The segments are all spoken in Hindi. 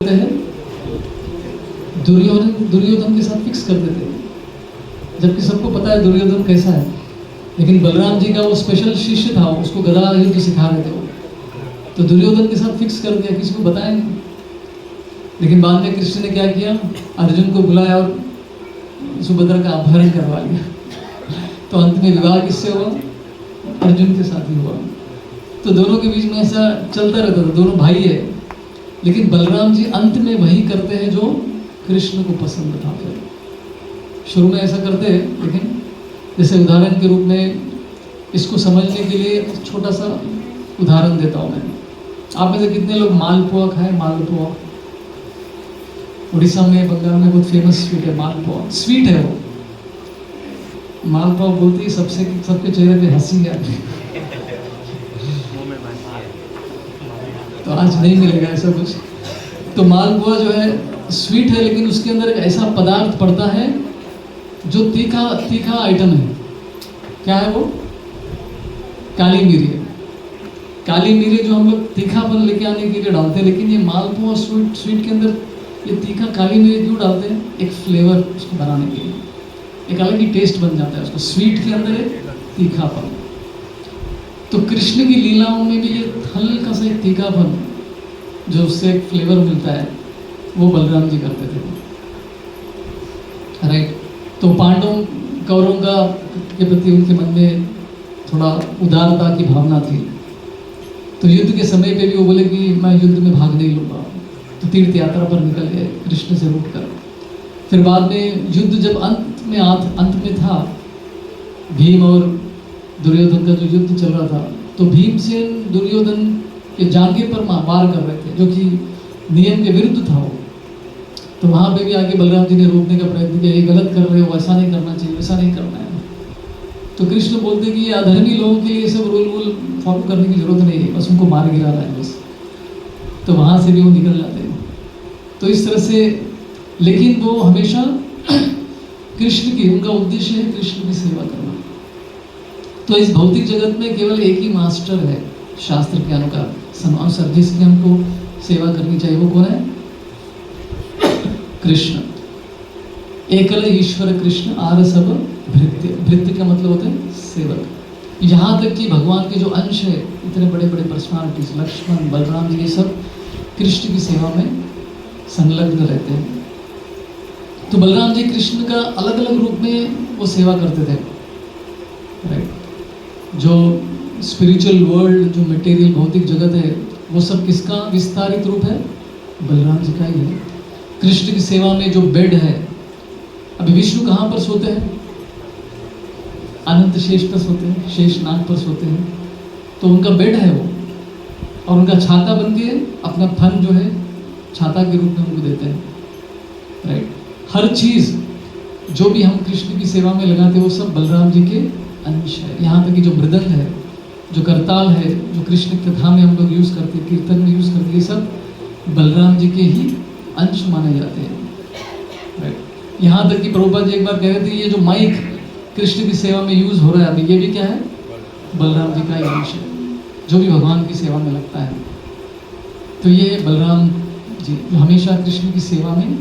हैं दुर्योधन के साथ फिक्स कर देते हैं, जबकि सबको पता है दुर्योधन कैसा है। लेकिन बलराम जी का वो स्पेशल शिष्य था, उसको गदा युद्ध सिखा रहे थे वो, तो दुर्योधन के साथ फिक्स कर दिया, किसी को बताया नहीं। लेकिन बाद में कृष्ण ने क्या किया, अर्जुन को बुलाया और सुभद्रा का अपहरण करवा लिया। तो अंत में विवाह किससे हुआ? अर्जुन के साथ ही हुआ। तो दोनों के बीच में ऐसा चलता रहता था, दोनों भाई है। लेकिन बलराम जी अंत में वही करते हैं जो कृष्ण को पसंद था। फिर शुरू में ऐसा करते हैं, लेकिन जैसे उदाहरण के रूप में इसको समझने के लिए छोटा सा उदाहरण देता हूँ मैं। आप में से कितने लोग मालपुआ खाए? मालपुआ उड़ीसा में, बंगाल में बहुत फेमस स्वीट है मालपुआ। स्वीट है वो, मालपुआ बोलती है सबके चेहरे पे हंसी आती है। तो आज नहीं मिलेगा ऐसा कुछ। तो मालपुआ जो है स्वीट है, लेकिन उसके अंदर एक ऐसा पदार्थ पड़ता है जो तीखा आइटम है। क्या है वो? काली मिरी है। काली मिरी जो हम लोग तीखापन लेके आने के लिए डालते हैं, लेकिन ये मालपुआ स्वीट के अंदर ये तीखा काली मिरी क्यों डालते हैं? एक फ्लेवर उसको बनाने के लिए, एक अलग ही टेस्ट बन जाता है उसको। स्वीट के अंदर एक तीखापन। तो कृष्ण की लीलाओं में भी ये हल्का सा एक तीखापन जो उससे एक फ्लेवर मिलता है, वो बलराम जी करते थे। राइट। तो पांडवों कौरवों के प्रति उनके मन में थोड़ा उदारता की भावना थी। तो युद्ध के समय पे भी वो बोले कि मैं युद्ध में भाग नहीं लूँगा। तो तीर्थ यात्रा पर निकल गए कृष्ण से रूठ कर। फिर बाद में युद्ध जब अंत में था, भीम और दुर्योधन का जो युद्ध चल रहा था, तो भीमसेन दुर्योधन के जांघे पर वार कर रहे थे, जो कि नियम के विरुद्ध था वो। तो वहाँ पे भी आगे बलराम जी ने रोकने का प्रयत्न किया, ये गलत कर रहे हो, ऐसा नहीं करना चाहिए, वैसा नहीं करना है। तो कृष्ण बोलते कि ये अधर्मी लोगों के लिए सब रूल फॉलो करने की जरूरत नहीं है, बस उनको मार गिराना है बस। तो वहाँ से भी वो निकल जाते हैं। तो इस तरह से, लेकिन वो हमेशा कृष्ण की, उनका उद्देश्य है कृष्ण की सेवा करना। तो इस भौतिक जगत में केवल एक ही मास्टर है शास्त्र के अनुसार, जिसकी हमको सेवा करनी चाहिए। वो कौन है? कृष्ण। एकल ईश्वर कृष्ण आर सब भृत्य। भृत्य का मतलब होता है सेवक। यहाँ तक कि भगवान के जो अंश है, इतने बड़े बड़े पर्सनालिटीज, लक्ष्मण, बलराम जी, ये सब कृष्ण की सेवा में संलग्न रहते हैं। तो बलराम जी कृष्ण का अलग अलग रूप में वो सेवा करते थे। राइट। जो स्पिरिचुअल वर्ल्ड, जो मटेरियल भौतिक जगत है, वो सब किसका विस्तारित रूप है? बलराम जी का ही है। कृष्ण की सेवा में जो बेड है, अभी विष्णु कहाँ पर सोते हैं? अनंत शेष पर सोते हैं, शेष नाग पर सोते हैं। तो उनका बेड है वो, और उनका छाता बन के अपना फन जो है छाता के रूप में उनको देते हैं। राइट। हर चीज जो भी हम कृष्ण की सेवा में लगाते हैं, वो सब बलराम जी के अंश है। यहाँ तक कि जो मृदंग है, जो करताल है, जो कृष्ण की कथा में हम लोग यूज करते हैं, कीर्तन में यूज करते हैं, ये सब बलराम जी के ही अंश माने जाते हैं। राइट। यहाँ तक कि प्रभुपाद जी एक बार कह रहे थे, ये जो माइक कृष्ण की सेवा में यूज हो रहा है अभी, ये भी क्या है? बलराम जी का ही अंश है, जो भी भगवान की सेवा में लगता है। तो ये बलराम जी जो हमेशा कृष्ण की सेवा में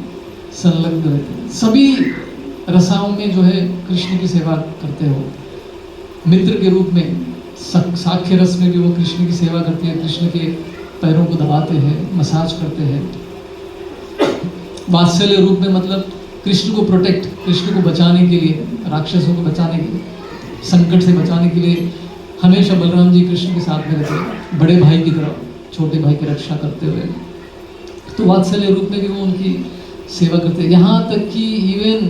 संलग्न रहते हैं। सभी रसाओं में जो है कृष्ण की सेवा करते हो। मित्र के रूप में साख्य रस में भी वो कृष्ण की सेवा करते हैं, कृष्ण के पैरों को दबाते हैं, मसाज करते हैं। वात्सल्य रूप में मतलब कृष्ण को प्रोटेक्ट, कृष्ण को बचाने के लिए, राक्षसों को बचाने के लिए, संकट से बचाने के लिए हमेशा बलराम जी कृष्ण के साथ में रहते हैं, बड़े भाई की तरह, छोटे भाई की रक्षा करते हुए। तो वात्सल्य रूप में भी वो उनकी सेवा करते हैं। यहाँ तक कि इवन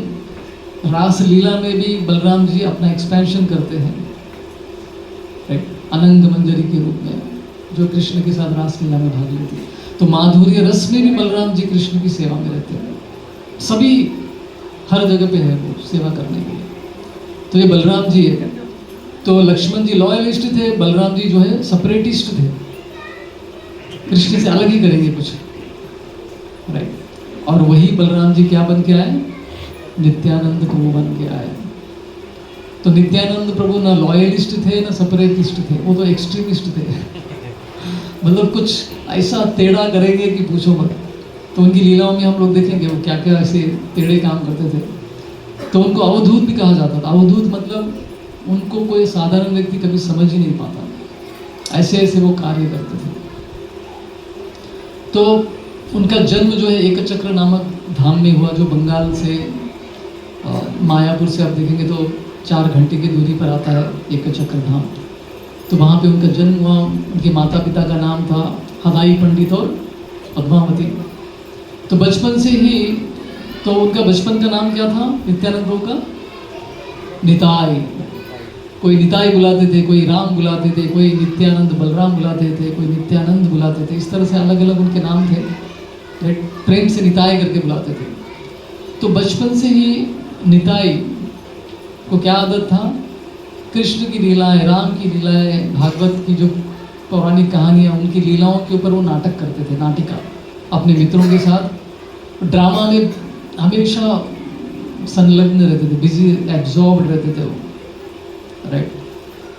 रास लीला में भी बलराम जी अपना एक्सपेंशन करते हैं। राइट। अनंग मंजरी के रूप में, जो कृष्ण के साथ रास लीला में भाग लेती है। तो माधुर्य रस में भी बलराम जी कृष्ण की सेवा में रहते हैं। सभी हर जगह पे है वो सेवा करने के लिए। तो ये बलराम जी है। तो लक्ष्मण जी लॉयलिस्ट थे, बलराम जी जो है सेपरेटिस्ट थे, कृष्ण से अलग ही करेंगे कुछ। राइट। और वही बलराम जी क्या बन के आए? नित्यानंद प्रभु बन के आए। तो नित्यानंद प्रभु ना लॉयलिस्ट थे ना सेपरेटिस्ट थे, वो तो एक्सट्रीमिस्ट थे। मतलब कुछ ऐसा टेढ़ा करेंगे कि पूछो मत। तो उनकी लीलाओं में हम लोग देखेंगे वो क्या क्या ऐसे टेढ़े काम करते थे। तो उनको अवधूत भी कहा जाता था। अवधूत मतलब उनको कोई साधारण व्यक्ति कभी समझ ही नहीं पाता, ऐसे ऐसे वो कार्य करते थे। तो उनका जन्म जो है एकचक्र नामक धाम में हुआ, जो बंगाल से मायापुर से आप देखेंगे तो 4 घंटे की दूरी पर आता है एकचक्र धाम। तो वहाँ पे उनका जन्म हुआ। उनके माता पिता का नाम था हदाई पंडित और पद्मावती। तो बचपन से ही, तो उनका बचपन का नाम क्या था नित्यानंद प्रभु का? निताई। कोई निताई बुलाते थे, कोई राम बुलाते थे, कोई नित्यानंद बलराम बुलाते थे, कोई नित्यानंद बुलाते थे। इस तरह से अलग अलग उनके नाम थे, प्रेम से निताई करके बुलाते थे। तो बचपन से ही निताई को क्या आदत था? कृष्ण की लीलाएं, राम की लीलाएं, भागवत की जो पौराणिक कहानियाँ, उनकी लीलाओं के ऊपर वो नाटक करते थे, नाटिका अपने मित्रों के साथ। ड्रामा में हमेशा संलग्न रहते थे, बिजी एब्जॉर्ब रहते थे वो, राइट।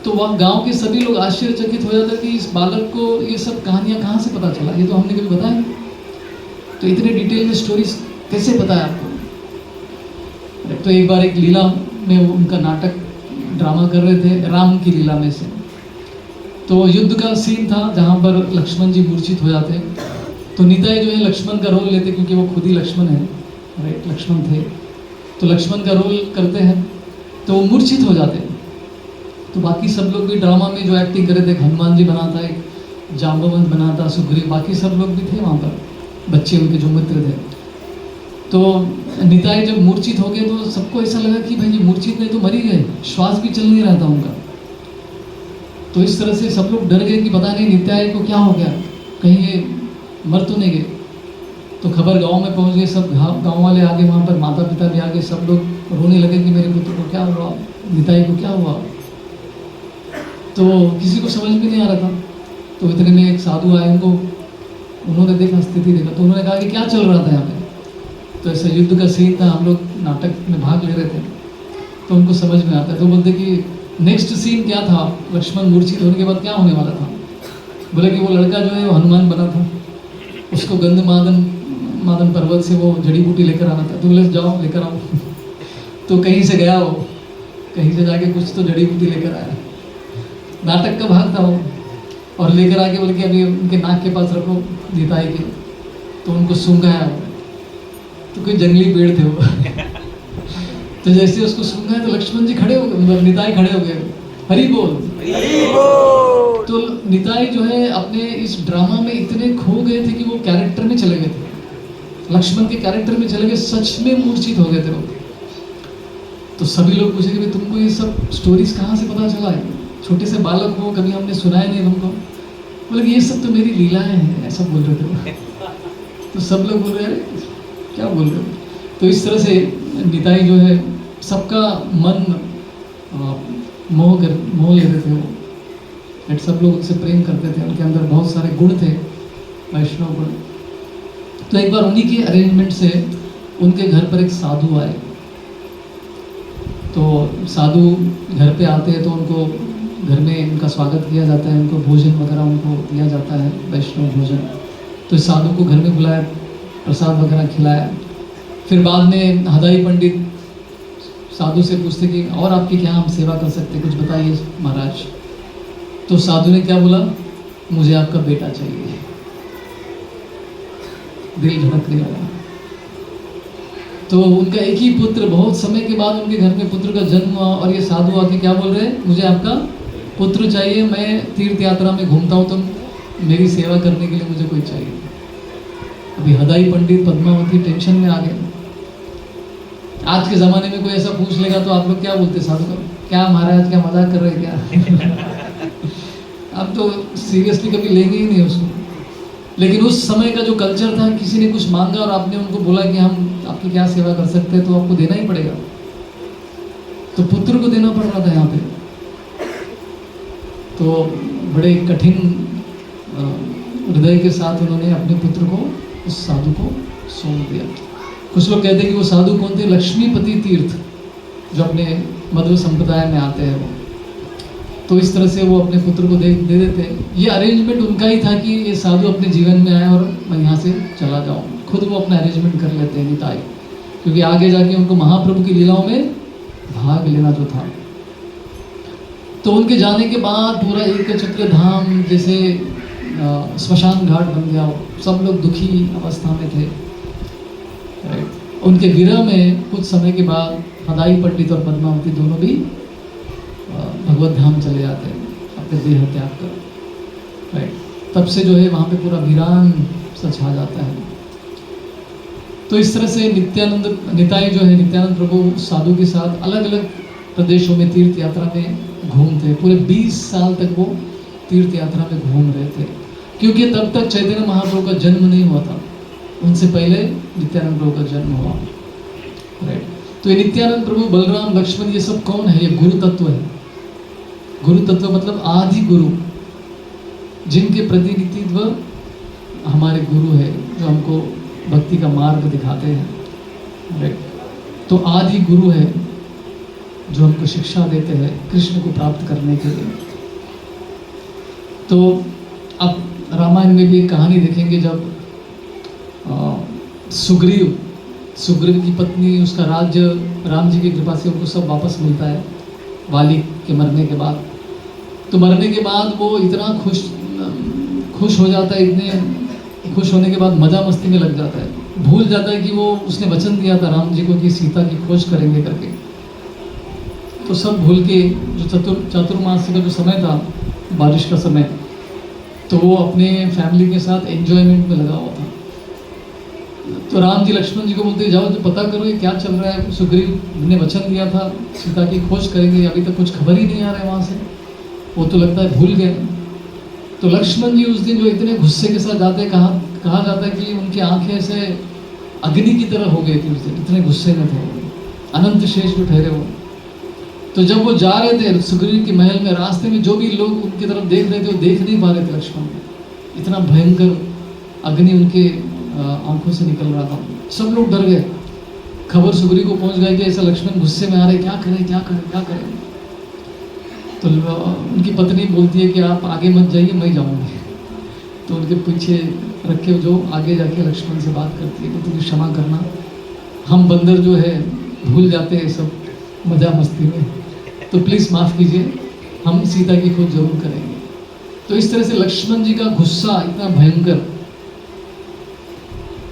तो वह गांव के सभी लोग आश्चर्यचकित हो जाते कि इस बालक को ये सब कहानियाँ कहाँ से पता चला, ये तो हमने कभी बताया। तो इतने डिटेल में स्टोरीज कैसे पता है आपको? तो एक बार एक लीला में वो उनका नाटक ड्रामा कर रहे थे, राम की लीला में से। तो युद्ध का सीन था जहाँ पर लक्ष्मण जी मूर्छित हो जाते हैं। तो निताई जो है लक्ष्मण का रोल लेते, क्योंकि वो खुद ही लक्ष्मण है, राइट, लक्ष्मण थे। तो लक्ष्मण का रोल करते हैं, तो वो मूर्छित हो जाते हैं। तो बाकी सब लोग भी ड्रामा में जो एक्टिंग कर रहे थे, हनुमान जी बना था, एक जाम्बवंत बना था, सुग्रीव, बाकी सब लोग भी थे वहाँ पर, बच्चे उनके जो मित्र थे। तो निताई जब मूर्छित हो गए तो सबको ऐसा लगा कि भाई ये मूर्छित नहीं तो मर ही गए, श्वास भी चल नहीं रहा था उनका। तो इस तरह से सब लोग डर गए कि पता नहीं निताई को क्या हो गया, कहीं ये मर तो नहीं गए। तो खबर गांव में पहुंच गई, सब गांव वाले आगे, वहाँ पर माता पिता भी आगे, सब लोग रोने लगे कि मेरे पुत्र को क्या हुआ, निताई को क्या हुआ। तो किसी को समझ में नहीं आ रहा था। तो इतने में एक साधु आए, उन्होंने देखा, स्थिति देखा, तो उन्होंने कहा कि क्या चल रहा था यहाँ पे। तो ऐसा युद्ध का सीन था, हम लोग नाटक में भाग ले रहे थे। तो उनको समझ में आता है, तो बोलते कि नेक्स्ट सीन क्या था, लक्ष्मण मूर्छित होने के बाद क्या होने वाला था। बोले कि वो लड़का जो है वो हनुमान बना था, उसको गंधमादन पर्वत से वो जड़ी बूटी लेकर आना था। तो बोले जाओ लेकर आओ। तो कहीं से गया वो, कहीं से जाके कुछ तो जड़ी बूटी लेकर आया, नाटक का भाग था वो, और लेकर आके बोले कि अभी उनके नाक के पास रखो निताई के। तो उनको सूंघाया, तो कोई जंगली पेड़ थे वो। तो जैसे उसको सूंघा तो लक्ष्मण जी खड़े हो गए, मतलब निताई खड़े हो गए, हरि बोल। तो निताई जो है अपने इस ड्रामा में इतने खो गए थे कि वो कैरेक्टर में चले गए थे, लक्ष्मण के कैरेक्टर में चले गए, सच में मूर्छित हो गए थे वो। तो सभी लोग पूछे कि तुमको ये सब स्टोरीज कहाँ से पता चला है, छोटे से बालक हो, कभी हमने सुनाया नहीं तुमको। बोले कि ये सब तो मेरी लीलाएं हैं, ऐसा बोल रहे थे। तो सब लोग बोल रहे अरे क्या बोल रहे हो। तो इस तरह से निताई जो है सबका मन मोह लेते थे वो, सब लोग उससे प्रेम करते थे, उनके अंदर बहुत सारे गुण थे, वैष्णव गुण। तो एक बार उन्हीं के अरेंजमेंट से उनके घर पर एक साधु आए। तो साधु घर पे आते हैं तो उनको घर में उनका स्वागत किया जाता है, उनको भोजन वगैरह उनको दिया जाता है, वैष्णव भोजन। तो इस साधु को घर में बुलाया, प्रसाद वगैरह खिलाया। फिर बाद में हदाई पंडित साधु से पूछते कि और आपकी क्या हम सेवा कर सकते, कुछ बताइए महाराज। तो साधु ने क्या बोला, मुझे आपका बेटा चाहिए। दिल धड़कने लगा। तो उनका एक ही पुत्र, बहुत समय के बाद उनके घर में पुत्र का जन्म हुआ, और ये साधु आके क्या बोल रहे हैं, मुझे आपका पुत्र चाहिए, मैं तीर्थ यात्रा में घूमता हूँ, तो मेरी सेवा करने के लिए मुझे कोई चाहिए। अभी हदाई पंडित पद्मावती टेंशन में आ गए। आज के ज़माने में कोई ऐसा पूछ लेगा तो आप लोग क्या बोलते साधु को, क्या महाराज क्या मजाक कर रहे हैं क्या। अब तो सीरियसली कभी लेंगे ही नहीं उसको। लेकिन उस समय का जो कल्चर था, किसी ने कुछ मांगा और आपने उनको बोला कि हम आपकी क्या सेवा कर सकते हैं, तो आपको देना ही पड़ेगा। तो पुत्र को देना पड़ रहा था यहाँ पे। तो बड़े कठिन हृदय के साथ उन्होंने अपने पुत्र को उस साधु को सौंप दिया। कुछ लोग कहते हैं कि वो साधु कौन थे, लक्ष्मीपति तीर्थ, जो अपने मध्व संप्रदाय में आते हैं वो। तो इस तरह से वो अपने पुत्र को दे देते हैं। ये अरेंजमेंट उनका ही था कि ये साधु अपने जीवन में आए और मैं यहाँ से चला जाऊँ, खुद वो अपना अरेंजमेंट कर लेते हैं निताई, क्योंकि आगे जाके उनको महाप्रभु की लीलाओं में भाग लेना जो था। तो उनके जाने के बाद पूरा एक चक्र धाम जैसे स्मशान घाट बन गया, सब लोग दुखी अवस्था में थे। राइट। उनके विरह में कुछ समय के बाद हदाई पंडित और पद्मावती दोनों भी भगवत धाम चले जाते हैं अपने देह त्याग कर। राइट। तब से जो है वहाँ पे पूरा वीरान सा छा जाता है। तो इस तरह से नित्यानंद निताई जो है, नित्यानंद प्रभु साधु के साथ अलग अलग प्रदेशों में तीर्थ यात्रा में घूमते। पूरे 20 साल तक वो तीर्थ यात्रा में घूम रहे थे, क्योंकि तब तक चैतन्य महाप्रभु का जन्म नहीं हुआ था, उनसे पहले नित्यानंद प्रभु का जन्म हुआ। राइट। तो ये नित्यानंद प्रभु, बलराम, लक्ष्मण, ये सब कौन है? ये गुरु तत्व है। गुरु तत्व मतलब आदि गुरु, जिनके प्रतिनिधित्व हमारे गुरु है, जो हमको भक्ति का मार्ग दिखाते हैं। राइट। तो आदि गुरु है जो हमको शिक्षा देते हैं कृष्ण को प्राप्त करने के लिए। तो अब रामायण में भी एक कहानी देखेंगे, जब सुग्रीव की पत्नी, उसका राज्य राम जी की कृपा से उनको सब वापस मिलता है वाली के मरने के बाद। तो मरने के बाद वो इतना खुश हो जाता है, इतने खुश होने के बाद मजा मस्ती में लग जाता है, भूल जाता है कि वो उसने वचन दिया था राम जी को कि सीता की खोज करेंगे करके। तो सब भूल के, जो चातुर्मास का जो समय था, बारिश का समय, तो वो अपने फैमिली के साथ एंजॉयमेंट में लगा हुआ था। तो राम जी लक्ष्मण जी को बोलते, जाओ तो पता करो ये क्या चल रहा है। सुग्रीव ने वचन दिया था सीता की खोज करेंगे, अभी तक कुछ खबर ही नहीं आ रहा है वहाँ से, वो तो लगता है भूल गए। तो लक्ष्मण जी उस दिन जो इतने गुस्से के साथ जाते, कहा जाता है कि उनकी आंखें से अग्नि की तरह हो गई थी उस दिन, इतने गुस्से में थे, अनंत शेष जो ठहरे हो। तो जब वो जा रहे थे सुग्रीव के महल में, रास्ते में जो भी लोग उनकी तरफ देख रहे थे वो देख नहीं पा रहे थे लक्ष्मण को, इतना भयंकर अग्नि उनके आंखों से निकल रहा था। सब लोग डर गए, खबर सुग्रीव को पहुंच गई कि ऐसा लक्ष्मण गुस्से में आ रहे, क्या करें। तो उनकी पत्नी बोलती है कि आप आगे मत जाइए, मैं जाऊंगी। तो उनके पीछे रखे जो आगे जाके लक्ष्मण से बात करती है कि तुम क्षमा करना, हम बंदर जो है भूल जाते हैं सब मजा मस्ती में, तो प्लीज़ माफ़ कीजिए, हम सीता की खोज जरूर करेंगे। तो इस तरह से लक्ष्मण जी का गुस्सा इतना भयंकर।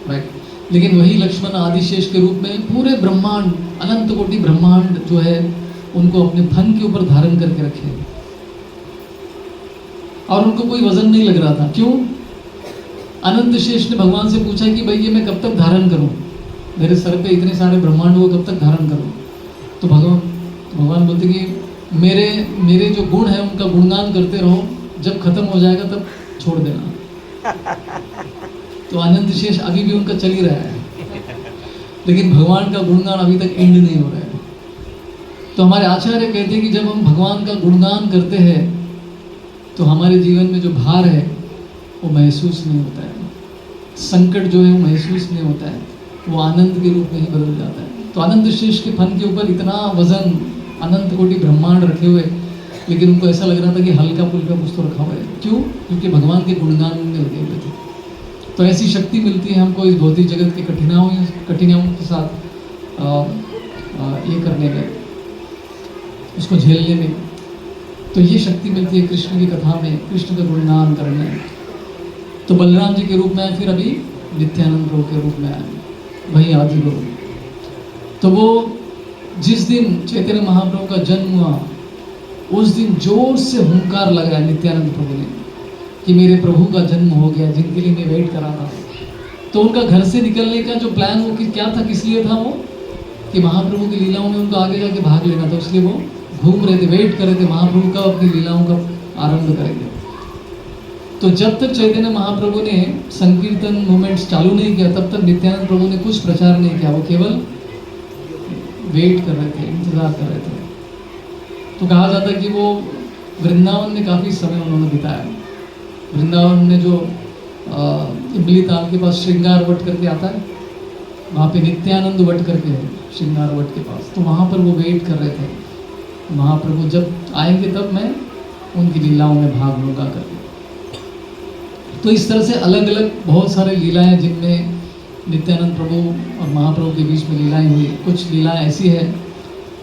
राइट। लेकिन वही लक्ष्मण आदिशेष के रूप में पूरे ब्रह्मांड, अनंत कोटि ब्रह्मांड जो है उनको अपने फन के ऊपर धारण करके रखे, और उनको कोई वजन नहीं लग रहा था। क्यों? अनंत शेष ने भगवान से पूछा कि भाई ये मैं कब तक धारण करूं, मेरे सर पे इतने सारे ब्रह्मांड को कब तक धारण करूं। तो भगवान बोलते कि मेरे जो गुण है उनका गुणगान करते रहो, जब खत्म हो जाएगा तब छोड़ देना। तो अनंत शेष अभी भी उनका चल ही रहा है, लेकिन भगवान का गुणगान अभी तक एंड नहीं हो रहा है। तो हमारे आचार्य कहते हैं कि जब हम भगवान का गुणगान करते हैं तो हमारे जीवन में जो भार है वो महसूस नहीं होता है, संकट जो है वो महसूस नहीं होता है, वो आनंद के रूप में ही बदल जाता है। तो अनंत शेष के फन के ऊपर इतना वजन, अनंत कोटि ब्रह्मांड रखे हुए, लेकिन उनको ऐसा लग रहा था कि हल्का फुल्का कुछ तो रखा हुआ है। क्यों? क्योंकि भगवान के गुणगान में लगे हुए थे। तो ऐसी शक्ति मिलती है हमको इस भौतिक जगत की कठिनाइयों के साथ ये करने में, उसको झेलने में। तो ये शक्ति मिलती है कृष्ण की कथा में, कृष्ण का गुणगान करने में। तो बलराम जी के रूप में आए, फिर अभी नित्यानंद प्रभु के रूप में आए, वही आदि गुरु। तो वो जिस दिन चैतन्य महाप्रभु का जन्म हुआ, उस दिन जोर से हुंकार लगाया नित्यानंद प्रभु ने कि मेरे प्रभु का जन्म हो गया, जिनके लिए मैं वेट कर रहा था। तो उनका घर से निकलने का जो प्लान वो क्या था, किस लिए था वो, कि महाप्रभु की लीलाओं में उनको आगे जाके भाग लेना था। इसलिए वो घूम रहे थे, वेट कर रहे थे महाप्रभु का अपनी लीलाओं का आरंभ करेंगे। तो जब तक चैतन्य महाप्रभु ने संकीर्तन मूवमेंट्स चालू नहीं किया, तब तक नित्यानंद प्रभु ने कुछ प्रचार नहीं किया, वो केवल वेट कर रहे थे, इंतजार कर रहे थे। तो कहा जाता है कि वो वृंदावन में काफ़ी समय उन्होंने बिताया। वृंदावन में जो इमली ताल के पास श्रृंगार वट करके आता है, वहाँ पे नित्यानंद वट करके है श्रृंगार वट के पास। तो वहाँ पर वो वेट कर रहे थे, महाप्रभु जब आएंगे तब मैं उनकी लीलाओं में भाग लूँगा करके। तो इस तरह से अलग अलग बहुत सारे लीलाएं जिनमें नित्यानंद प्रभु और महाप्रभु के बीच में लीलाएं हुई। कुछ लीलाएं ऐसी है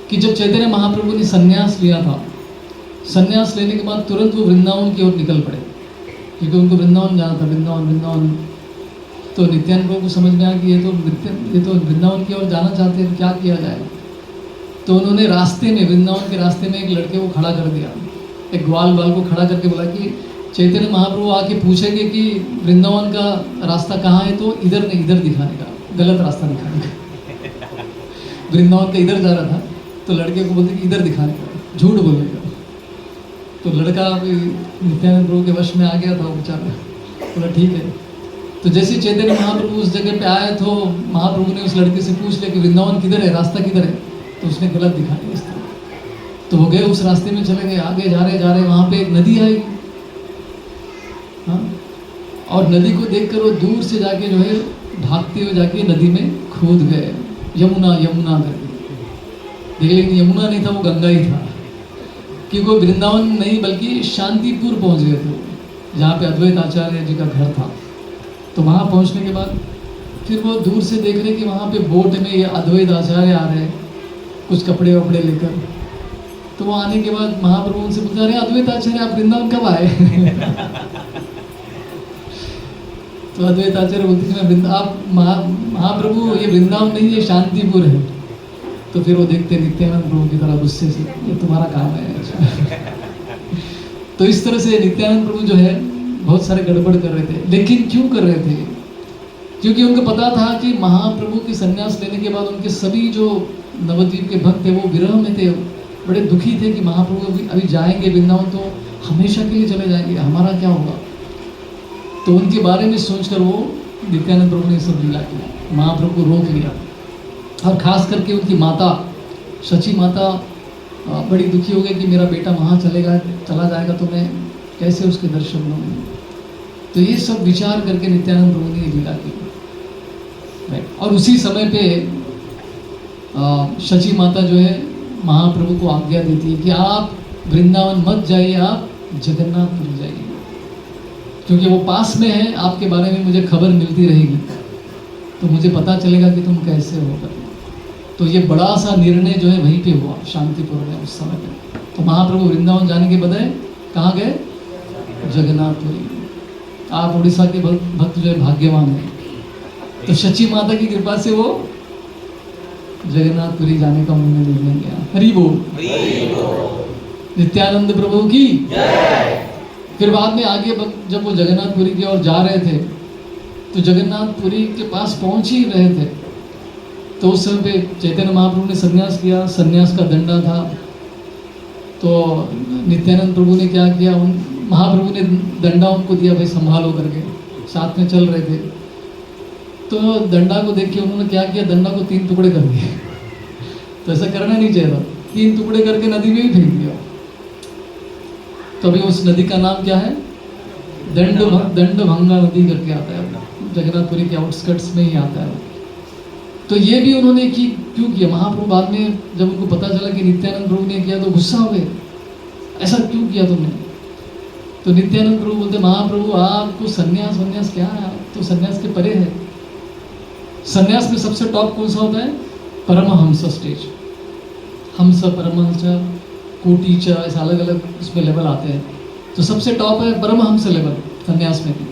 कि जब चैतन्य महाप्रभु ने संन्यास लिया था, संन्यास लेने के बाद तुरंत वो वृंदावन की ओर निकल पड़े, क्योंकि उनको वृंदावन जाना था। वृंदावन तो नित्यानंद प्रभु को समझ में आया कि ये तो वृंदावन की ओर जाना चाहते हैं, क्या किया जाए। तो उन्होंने रास्ते में, वृंदावन के रास्ते में एक लड़के को खड़ा कर दिया, एक ग्वाल बाल को खड़ा करके बोला कि चैतन्य महाप्रभु आके पूछेंगे कि वृंदावन का रास्ता कहाँ है, तो इधर नहीं, इधर दिखाने का, गलत रास्ता दिखाने का। वृंदावन का इधर जा रहा था, तो लड़के को बोलते कि इधर दिखाने का, झूठ बोलने का। तो लड़का नित्यानंद प्रभु के वश में आ गया था, वो बेचारा बोला ठीक है। तो जैसे चैतन्य महाप्रभु उस जगह पे आए तो महाप्रभु ने उस लड़के से पूछ लिया कि वृंदावन किधर है, रास्ता किधर है, तो उसने गलत दिखाया रास्ता। तो वो गए उस रास्ते में, चले गए, आगे जा रहे वहाँ पे एक नदी आई। हाँ, और नदी को देखकर वो दूर से जाके जो है भागते हुए जाके नदी में कूद गए, यमुना करके। लेकिन यमुना नहीं था, वो गंगा ही था, क्योंकि वो वृंदावन नहीं बल्कि शांतिपुर पहुंच गए थे, जहाँ पे अद्वैत आचार्य जी का घर था। तो वहाँ पहुँचने के बाद फिर वो दूर से देख रहे कि वहाँ पे बोट में ये अद्वैत आचार्य आ रहे हैं, कुछ कपड़े वपड़े लेकर। तो वो आने के बाद महाप्रभु उनसे पूछा, अरे अद्वैत आचार्य आप वृंदावन कब आए? तो अद्वैत आचार्य बोलते हैं आप महाप्रभु ये वृंदावन नहीं, ये शांतिपुर है। तो फिर वो देखते नित्यानंद प्रभु की तरह गुस्से से, ये तुम्हारा काम है। तो इस तरह से नित्यानंद प्रभु जो है बहुत सारे गड़बड़ कर रहे थे। लेकिन क्यों कर रहे थे? क्योंकि उनको पता था कि महाप्रभु के संन्यास लेने के बाद उनके सभी जो नवद्वीप के भक्त थे वो विरह में थे, बड़े दुखी थे कि महाप्रभु अभी जाएंगे वृंदावन तो हमेशा के लिए चले जाएंगे, हमारा क्या होगा। तो उनके बारे में सोचकर वो नित्यानंद प्रभु ने सब लीला किया, महाप्रभु को रोक लिया। और खास करके उनकी माता शची माता बड़ी दुखी हो गई कि मेरा बेटा वहाँ चला जाएगा तो मैं कैसे उसके दर्शन लूँगी। तो ये सब विचार करके नित्यानंद प्रभु ने लीला की। और उसी समय पे शची माता जो है महाप्रभु को आज्ञा देती है कि आप वृंदावन मत जाइए, आप जगन्नाथपुरी जाइए, क्योंकि वो पास में है, आपके बारे में मुझे खबर मिलती रहेगी तो मुझे पता चलेगा कि तुम कैसे हो कर। तो ये बड़ा सा निर्णय जो है वहीं पे हुआ, शांतिपुर में उस समय पे। तो महाप्रभु वृंदावन जाने के बजाय कहाँ गए? जगन्नाथपुरी। आप उड़ीसा के भक्त जो है भाग्यवान है। तो शची माता की कृपा से वो जगन्नाथपुरी जाने का उन्होंने निर्णय लिया। हरि बोल, नित्यानंद प्रभु की। फिर बाद में आगे जब वो जगन्नाथपुरी की ओर जा रहे थे तो जगन्नाथपुरी के पास पहुंच ही रहे थे, तो उस समय पे चैतन्य महाप्रभु ने संन्यास किया, संन्यास का दंडा था। तो नित्यानंद प्रभु ने क्या किया, महाप्रभु ने दंडा उनको दिया, भाई संभालो करके, साथ में चल रहे थे। तो डंडा को देख के उन्होंने क्या किया, डंडा को 3 टुकड़े कर दिए। तो ऐसा करना नहीं चाहिए था, 3 टुकड़े करके नदी में ही फेंक दिया। तो अभी उस नदी का नाम क्या है? दंडभंगा नदी करके आता है, जगन्नाथपुरी के आउटस्कर्ट्स में ही आता है। तो ये भी उन्होंने क्यों किया? महाप्रभु बाद में जब उनको पता चला कि नित्यानंद प्रभु ने किया तो गुस्सा हो गए, ऐसा क्यों किया तुमने? तो नित्यानंद प्रभु बोलते, महाप्रभु आपको संन्यास क्या है, आप तो संन्यास के परे है। संन्यास में सबसे टॉप कौन सा होता है? परमहंस स्टेज। हंस, परमहंस, कोटि, ऐसे अलग अलग उसमें लेवल आते हैं। तो सबसे टॉप है परमहंस लेवल संन्यास में भी।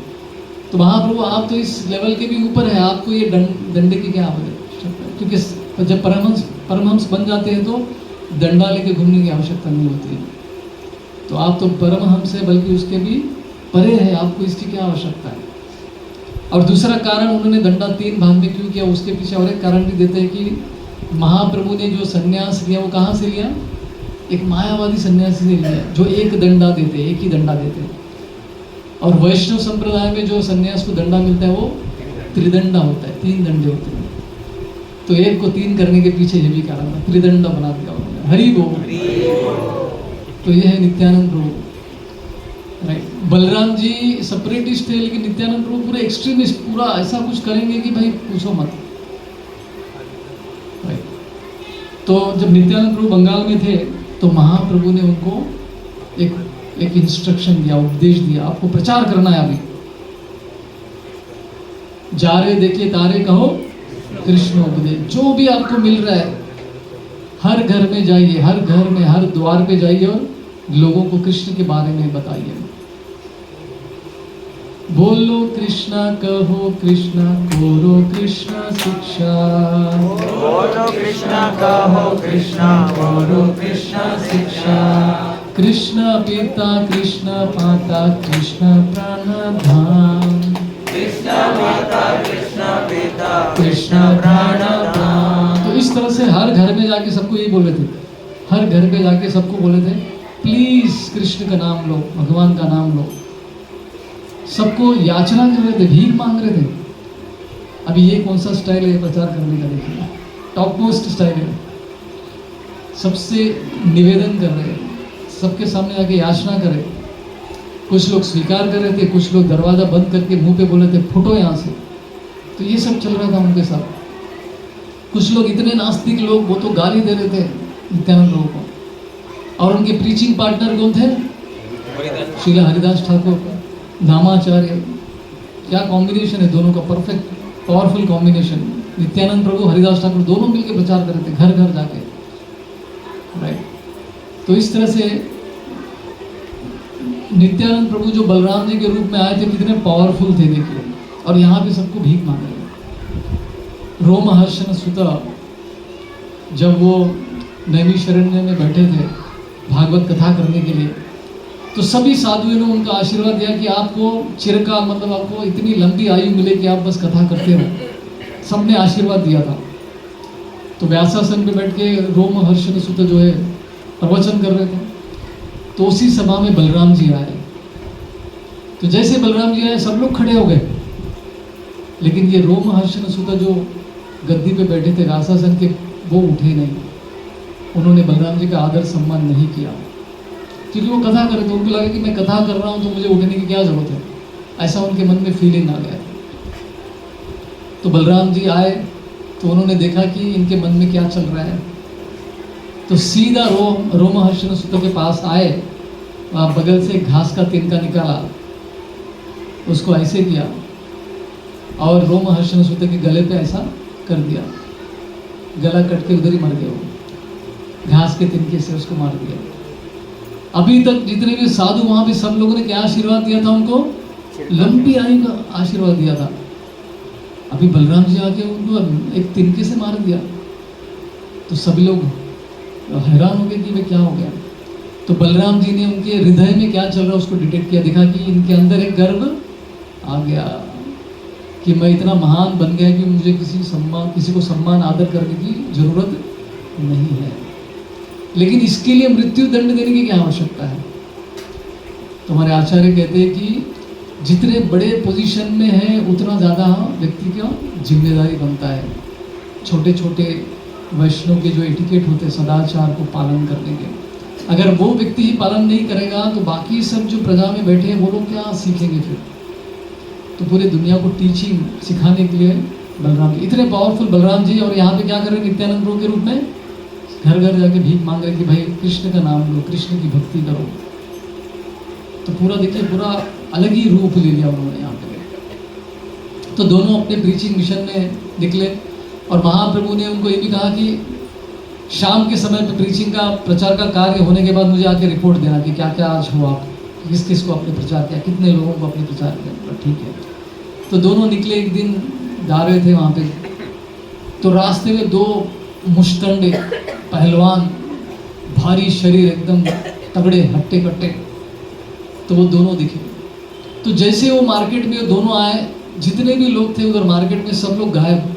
तो महाप्रभु आप तो इस लेवल के भी ऊपर है, आपको ये दंडे की क्या आवश्यकता है? क्योंकि जब परमहंस बन जाते हैं तो दंडा लेके घूमने की आवश्यकता नहीं होती है। तो आप तो परमहंस है, बल्कि उसके भी परे है, आपको इसकी क्या आवश्यकता है? और दूसरा कारण उन्होंने दंडा 3 भाग में क्यों किया, उसके पीछे और एक कारण भी देते हैं कि महाप्रभु ने जो संन्यास लिया वो कहाँ से लिया? एक मायावादी सन्यासी से लिया, जो एक ही दंडा देते। और वैष्णव संप्रदाय में जो सन्यास को दंडा मिलता है वो त्रिदंडा होता है, 3 दंडे होते हैं। तो एक को 3 करने के पीछे ये भी कारण था, त्रिदंडा बना दिया उन्होंने। हरि बोल। तो ये है नित्यानंद प्रभु, राइट। बलराम जी सेपरेटिस्ट थे, लेकिन नित्यानंद प्रभु पूरे एक्सट्रीमिस्ट, पूरा ऐसा कुछ करेंगे कि भाई पूछो मत, राइट। तो जब नित्यानंद प्रभु बंगाल में थे तो महाप्रभु ने उनको एक इंस्ट्रक्शन दिया, उपदेश दिया, आपको प्रचार करना है अभी। जा रहे देखिए तारे कहो कृष्णोपदेश। जो भी आपको मिल रहा है हर घर में जाइए, हर घर में हर द्वार पे जाइए और लोगों को कृष्ण के बारे में बताइए। बोलो कृष्णा कहो कृष्णा कोरो कृष्णा शिक्षा, बोलो कृष्णा कहो कृष्णा बोलो कृष्णा शिक्षा। कृष्ण पिता कृष्ण माता कृष्ण प्राणधाम, कृष्ण माता कृष्ण पिता कृष्ण प्राणधाम। तो इस तरह से हर घर में जाके सबको यही बोले थे, हर घर पे जाके सबको बोले थे प्लीज कृष्ण का नाम लो, भगवान का नाम लो। सबको याचना कर रहे थे, भीख मांग रहे थे। अभी ये कौन सा स्टाइल है प्रचार करने का, देखिए टॉप मोस्ट स्टाइल है। सबसे निवेदन कर रहे हैं, सबके सामने आके याचना करे। कुछ लोग स्वीकार कर रहे थे, कुछ लोग दरवाजा बंद करके मुंह पे बोले थे फुटो यहाँ से। तो ये सब चल रहा था उनके साथ। कुछ लोग इतने नास्तिक लोग, वो तो गाली दे रहे थे नित्यानंद लोगों को। और उनके प्रीचिंग पार्टनर कौन थे? श्रीला हरिदास ठाकुर, नामाचार्य। क्या कॉम्बिनेशन है दोनों का, परफेक्ट पावरफुल कॉम्बिनेशन। नित्यानंद प्रभु, हरिदास ठाकुर दोनों मिलकर प्रचार कर रहे थे घर घर जाके, राइट। तो इस तरह से नित्यानंद प्रभु जो बलराम जी के रूप में आए थे कितने पावरफुल थे देखिए। और यहाँ पे सबको भीख मांग रहे। रोमहर्षण सुता जब वो नैमिषारण्य में बैठे थे भागवत कथा करने के लिए, तो सभी साधुओं ने उनका आशीर्वाद दिया कि आपको चिरकाल, मतलब आपको इतनी लंबी आयु मिले कि आप बस कथा करते रहो। सबने आशीर्वाद दिया था। तो व्यासासन पे बैठ के रोमहर्षण सुत जो है प्रवचन कर रहे थे। तो उसी सभा में बलराम जी आए। तो जैसे बलराम जी आए सब लोग खड़े हो गए, लेकिन ये रोमहर्षण सुत जो गद्दी पे बैठे थे व्यासासन के, वो उठे नहीं। उन्होंने बलराम जी का आदर सम्मान नहीं किया, क्योंकि वो कथा कर रहे थे। उनको लगा कि मैं कथा कर रहा हूँ तो मुझे उठने की क्या जरूरत है, ऐसा उनके मन में फीलिंग आ गया। तो बलराम जी आए तो उन्होंने देखा कि इनके मन में क्या चल रहा है। तो सीधा रोमहर्षण सुत के पास आए, वहाँ बगल से घास का तिनका निकाला, उसको ऐसे किया और रोमहर्षण सुत के गले पे ऐसा कर दिया। गला कट के उधर ही मर गया वो, घास के तिनके से उसको मार दिया। अभी तक जितने भी साधु वहां पे, सब लोगों ने क्या आशीर्वाद दिया था उनको? लंबी आयु का आशीर्वाद दिया था। अभी बलराम जी आके उनको एक तिनके से मार दिया। तो सभी लोग हैरान हो गए कि वे क्या हो गया। तो बलराम जी ने उनके हृदय में क्या चल रहा है उसको डिटेक्ट किया। देखा कि इनके अंदर एक गर्व आ गया कि मैं इतना महान बन गया कि मुझे किसी को सम्मान आदर करने की जरूरत नहीं है। लेकिन इसके लिए मृत्यु दंड देने की क्या आवश्यकता है? तो हमारे आचार्य कहते हैं कि जितने बड़े पोजीशन में है उतना ज़्यादा व्यक्ति का जिम्मेदारी बनता है। छोटे छोटे वैष्णव के जो एटिकेट होते हैं सदाचार को पालन करने के, अगर वो व्यक्ति ही पालन नहीं करेगा तो बाकी सब जो प्रजा में बैठे हैं वो लोग क्या सीखेंगे फिर? तो पूरे दुनिया को टीचिंग सिखाने के लिए बलराम जी, इतने पावरफुल बलराम जी, और यहाँ पे क्या कर रहे हैं नित्यानंद प्रभु के रूप में घर घर जाके भीख मांग रहे कि भाई कृष्ण का नाम लो, कृष्ण की भक्ति करो। तो पूरा देखिए, पूरा अलग ही रूप ले लिया उन्होंने यहाँ पे। तो दोनों अपने प्रीचिंग मिशन में निकले और महाप्रभु ने उनको ये भी कहा कि शाम के समय पे प्रीचिंग का प्रचार का कार्य होने के बाद मुझे आके रिपोर्ट देना कि क्या क्या आज हुआ, किस किस को आपने प्रचार किया, कितने लोगों को आपने प्रचार किया। ठीक है। तो दोनों निकले, एक दिन जा रहे थे वहाँ पे। तो रास्ते में दो मुश्तंडे पहलवान, भारी शरीर, एकदम तगड़े हट्टे कट्टे, तो वो दोनों दिखे। तो जैसे वो मार्केट में दोनों आए, जितने भी लोग थे उधर मार्केट में सब लोग गायब,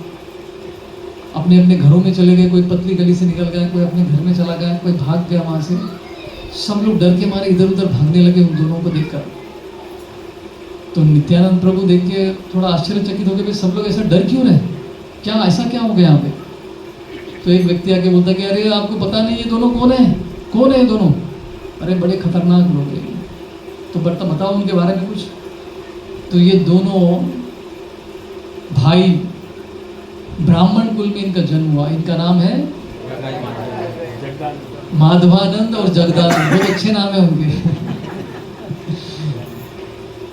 अपने अपने घरों में चले गए। कोई पतली गली से निकल गया, कोई अपने घर में चला गया, कोई भाग गया वहाँ से। सब लोग डर के मारे इधर उधर भागने लगे उन दोनों को देखकर। तो नित्यानंद प्रभु देख के थोड़ा आश्चर्यचकित हो गए, सब लोग ऐसा डर क्यों रहे, क्या ऐसा क्या हो गया यहाँ पे? तो एक व्यक्ति आके बोलता कि अरे आपको पता नहीं ये दोनों कौन है? कौन है ये दोनों? अरे बड़े खतरनाक लोग हैं। तो बताओ उनके बारे में कुछ। तो ये दोनों भाई, ब्राह्मण कुल में इनका जन्म हुआ। इनका नाम है माधवानंद और जगदानंद। बहुत अच्छे नाम है उनके।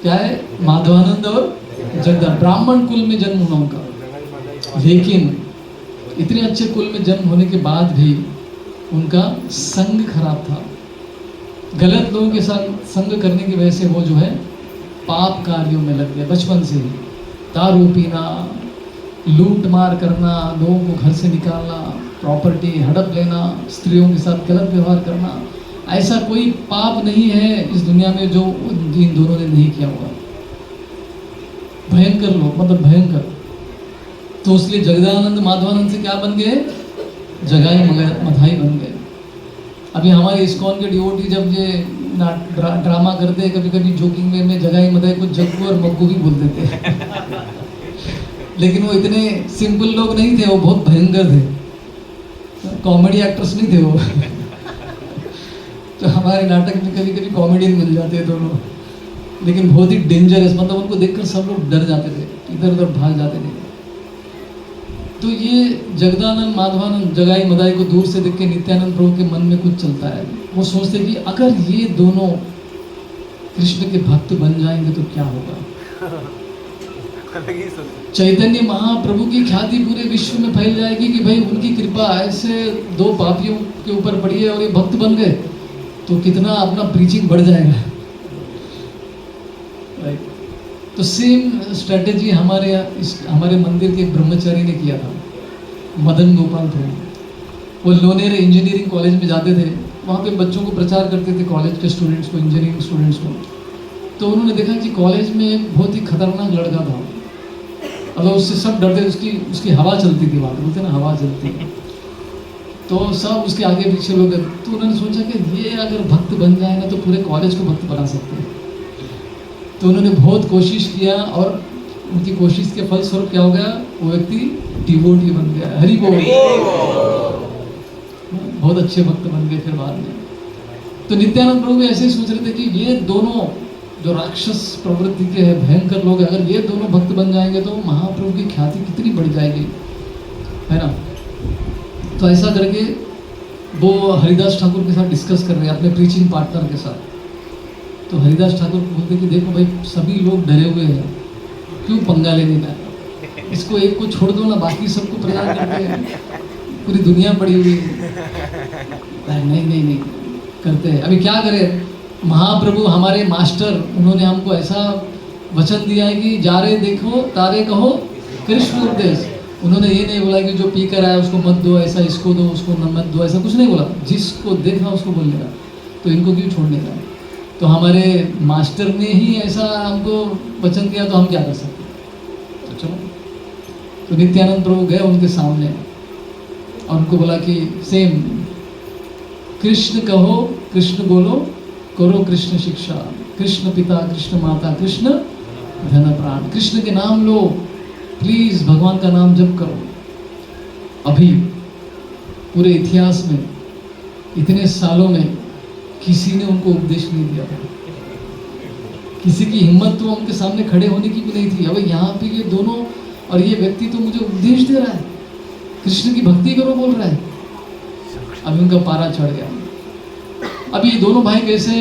क्या है? माधवानंद और जगदानंद ब्राह्मण कुल में जन्म हुआ उनका, लेकिन इतने अच्छे कुल में जन्म होने के बाद भी उनका संग खराब था। गलत लोगों के साथ संग करने की वजह से वो जो है पाप कार्यों में लग गए बचपन से ही। दारू पीना, लूट मार करना, लोगों को घर से निकालना, प्रॉपर्टी हड़प लेना, स्त्रियों के साथ गलत व्यवहार करना, ऐसा कोई पाप नहीं है इस दुनिया में जो इन दोनों ने नहीं किया हुआ। भयंकर लोग, मतलब भयंकर। तो इसलिए जगदानंद माधवानंद से क्या बन गए? जगाई मधाई बन गए। अभी हमारे इस्कॉन के डिवोटी जब ये ड्रामा करते हैं, कभी कभी जोकिंग में जगाई मधाई को जग्गू और मग्गू भी बोल देते हैं लेकिन वो इतने सिंपल लोग नहीं थे, वो बहुत भयंकर थे, कॉमेडी एक्टर्स नहीं थे वो तो हमारे नाटक में कभी कभी कॉमेडियन मिल जाते हैं दोनों, लेकिन बहुत ही डेंजरस, मतलब उनको देखकर सब लोग डर जाते थे, इधर उधर भाग जाते थे। तो ये जगदानंद माधवानंद जगाई मदाई को दूर से देख के नित्यानंद प्रभु के मन में कुछ चलता है। वो सोचते कि अगर ये दोनों कृष्ण के भक्त बन जाएंगे तो क्या होगा। चैतन्य महाप्रभु की ख्याति पूरे विश्व में फैल जाएगी कि भाई उनकी कृपा ऐसे दो पापियों के ऊपर पड़ी है और ये भक्त बन गए, तो कितना अपना प्रीचिंग बढ़ जाएगा। राइट। तो सेम स्ट्रेटेजी हमारे मंदिर के ब्रह्मचारी ने किया था, मदन गोपाल थे। वो लोनेर इंजीनियरिंग कॉलेज में जाते थे, वहाँ पे बच्चों को प्रचार करते थे, कॉलेज के स्टूडेंट्स को, इंजीनियरिंग स्टूडेंट्स को। तो उन्होंने देखा कि कॉलेज में एक बहुत ही खतरनाक लड़का था, अगर उससे सब डरते, उसकी हवा चलती थी, वहाँ बोलते ना हवा चलती, तो सब उसके आगे पीछे लोग। तो उन्होंने सोचा कि ये अगर भक्त बन जाए ना तो पूरे कॉलेज को भक्त बना सकते हैं। तो उन्होंने बहुत कोशिश किया और उनकी कोशिश के फलस्वरूप क्या हो गया, वो व्यक्ति डिवोटी बन गया। हरि बोल। बहुत अच्छे भक्त बन गए फिर बाद में। तो नित्यानंद प्रभु भी ऐसे ही सोच रहे थे कि ये दोनों जो राक्षस प्रवृत्ति के हैं, भयंकर लोग हैं, अगर ये दोनों भक्त बन जाएंगे तो महाप्रभु की ख्याति कितनी बढ़ जाएगी, है ना। तो ऐसा करके वो हरिदास ठाकुर के साथ डिस्कस कर रहे हैं, अपने प्रीचिंग पार्टनर के साथ। तो हरिदास ठाकुर बोलते कि देखो भाई, सभी लोग डरे हुए हैं, क्यों पंगा लेने का, इसको एक को छोड़ दो ना, बाकी सबको प्रचार करते हैं, पूरी दुनिया पड़ी हुई है। नहीं करते हैं। अभी क्या करें, महाप्रभु हमारे मास्टर, उन्होंने हमको ऐसा वचन दिया है कि जा रहे देखो तारे कहो कृष्ण उपदेश। उन्होंने ये नहीं बोला कि जो पी कर आया उसको मत दो, ऐसा इसको दो, उसको न मत दो, ऐसा कुछ नहीं बोला। जिसको देखा उसको बोलने का, तो इनको क्यों छोड़ने का। तो हमारे मास्टर ने ही ऐसा हमको वचन दिया, तो हम क्या कर सकते। तो चलो, तो नित्यानंद प्रभु गए उनके सामने और उनको बोला कि सेम, कृष्ण कहो, कृष्ण बोलो, करो कृष्ण शिक्षा, कृष्ण पिता, कृष्ण माता, कृष्ण धन प्राण, कृष्ण के नाम लो, प्लीज भगवान का नाम जप करो। अभी पूरे इतिहास में इतने सालों में किसी ने उनको उपदेश नहीं दिया था, किसी की हिम्मत तो उनके सामने खड़े होने की भी नहीं थी। अब यहाँ पे ये दोनों और ये व्यक्ति तो मुझे उपदेश दे रहा है, कृष्ण की भक्ति करो बोल रहा है। अभी उनका पारा चढ़ गया। अब ये दोनों भाई कैसे,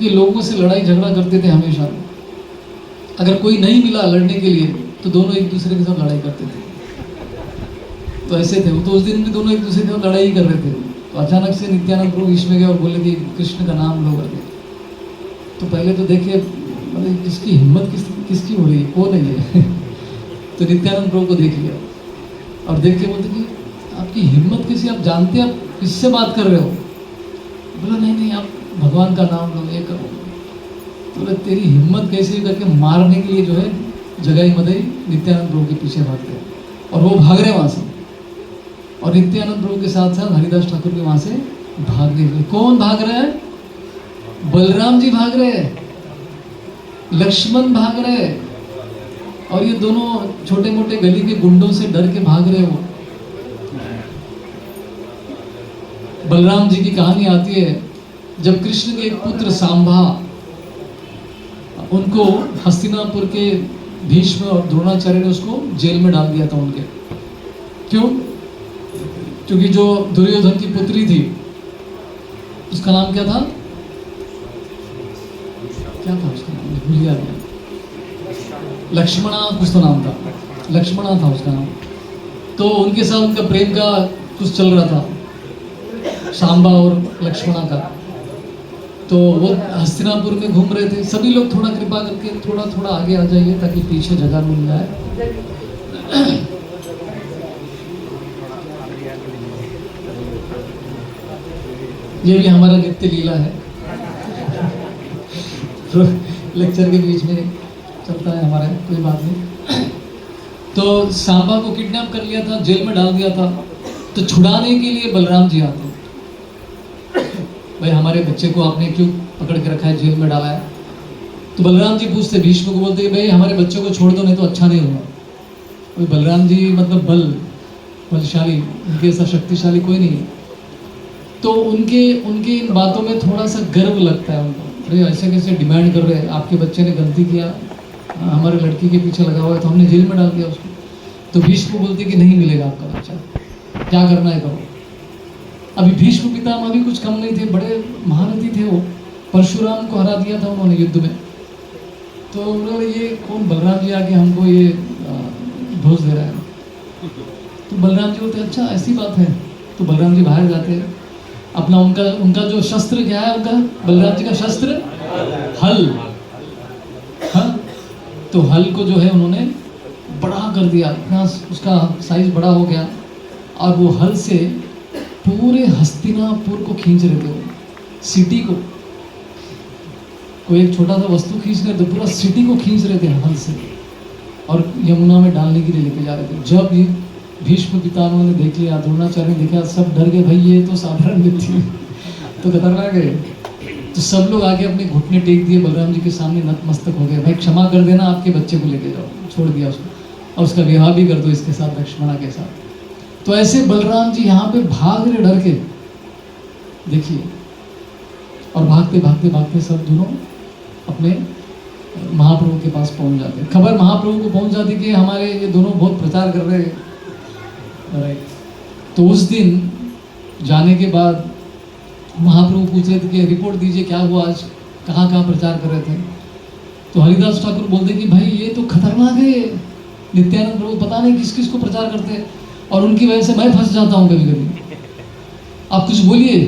ये लोगों से लड़ाई झगड़ा करते थे हमेशा। अगर कोई नहीं मिला लड़ने के लिए तो दोनों एक दूसरे के साथ लड़ाई करते थे। तो ऐसे थे वो, तो उस दिन भी दोनों एक दूसरे के साथ लड़ाई कर रहे थे। तो अचानक से नित्यानंद प्रभु इसमें गए और बोले कि कृष्ण का नाम लो करके। तो पहले तो देखे, मतलब किसकी हिम्मत किसकी हो रही है, वो नहीं है तो नित्यानंद प्रभु को देख लिया और देख के बोलते कि आपकी हिम्मत कैसी, आप जानते हैं आप किससे बात कर रहे हो। बोला नहीं आप भगवान का नाम लो, ये करो। तो बोले तेरी हिम्मत कैसे करके मारने के लिए जो है जगाई मदाई नित्यानंद प्रभु के पीछे भागते हैं और वो भाग रहे वहाँ से। और नित्यानंद प्रभु के साथ साथ हरिदास ठाकुर भी वहाँ से भागने लगे। कौन भाग रहा है? बलराम जी भाग रहे हैं, लक्ष्मण भाग रहे हैं, और ये दोनों छोटे मोटे गली के गुंडों से डर के भाग रहे हो। बलराम जी की कहानी आती है, जब कृष्ण के एक पुत्र सांभा, उनको हस्तिनापुर के भीष्म और द्रोणाचार्य ने उसको जेल में डाल दिया था उनके। क्यों? क्योंकि जो दुर्योधन की पुत्री थी, उसका नाम क्या था? क्या था उसका नाम? भूल गया। लक्ष्मणा कुछ तो नाम था, लक्ष्मणा था उसका नाम। तो उनके साथ उनका प्रेम का कुछ चल रहा था, सांबा और लक्ष्मणा का। तो वो हस्तिनापुर में घूम रहे थे। सभी लोग थोड़ा कृपा करके थोड़ा थोड़ा आगे आ जाइए ताकि पीछे जगह मिल जाए। ये भी हमारा नित्य लीला है, तो लेक्चर के बीच में चलता है हमारा, कोई बात नहीं। तो सांबा को किडनैप कर लिया था, जेल में डाल दिया था। तो छुड़ाने के लिए बलराम जी आते, भाई हमारे बच्चे को आपने क्यों पकड़ के रखा है, जेल में डाला है। तो बलराम जी पूछते, भीष्म को बोलते कि भाई हमारे बच्चों को छोड़ दो, नहीं तो अच्छा नहीं होगा। भाई बलराम जी मतलब बलशाली, उनके ऐसा शक्तिशाली कोई नहीं है। तो उनके इन बातों में थोड़ा सा गर्व लगता है उनको, अरे ऐसे कैसे डिमांड कर रहे हैं, आपके बच्चे ने गलती किया, हमारे लड़की के पीछे लगा हुआ है तो हमने जेल में डाल दिया उसको। तो भीष्म बोलते कि नहीं मिलेगा आपका बच्चा, क्या करना है करो। अभी भीष्म पितामह भी कुछ कम नहीं थे, बड़े महारथी थे वो, परशुराम को हरा दिया था उन्होंने युद्ध में। तो उन्होंने ये कौन बलराम जी आके हमको ये ढोस दे रहा है। तो बलराम जी बोलते अच्छा ऐसी बात है। तो बलराम जी बाहर जाते हैं, अपना उनका जो शस्त्र क्या है, उनका बलराम जी का शस्त्र हल। हाँ, तो हल को जो है उन्होंने बड़ा कर दिया, इतना उसका साइज बड़ा हो गया, और वो हल से पूरे हस्तिनापुर को खींच रहे थे, वो सिटी को। कोई एक छोटा सा वस्तु खींच रहे थे, पूरा सिटी को खींच रहे थे हल से, और यमुना में डालने के लिए लेके जा रहे थे। जब ये भीष्म पितामह ने देख लिया, द्रोणाचार्य ने देखा, सब डर गए, भाई ये तो साधारण व्यक्ति तो खतरनाक है। तो सब लोग आगे अपने घुटने टेक दिए, बलराम जी के सामने नतमस्तक हो गए, भाई क्षमा कर देना, आपके बच्चे को लेके जाओ। छोड़ दिया उसको, और उसका विवाह भी कर दो इसके साथ, लक्ष्मणा के साथ। तो ऐसे बलराम जी यहाँ पे भाग रहे डर के, देखिए, और भागते भागते भागते सब दोनों अपने महाप्रभु के पास पहुंच जाते। खबर महाप्रभु को पहुंच जाती कि हमारे ये दोनों बहुत प्रचार कर रहे हैं। राइट। तो उस दिन जाने के बाद महाप्रभु पूछ रहे थे कि रिपोर्ट दीजिए क्या हुआ आज, कहाँ कहाँ प्रचार कर रहे थे। तो हरिदास ठाकुर बोलते कि भाई ये तो खतरनाक है, नित्यानंद प्रभु पता नहीं किस किस को प्रचार करते हैं, और उनकी वजह से मैं फंस जाता हूँ कभी कभी, आप कुछ बोलिए।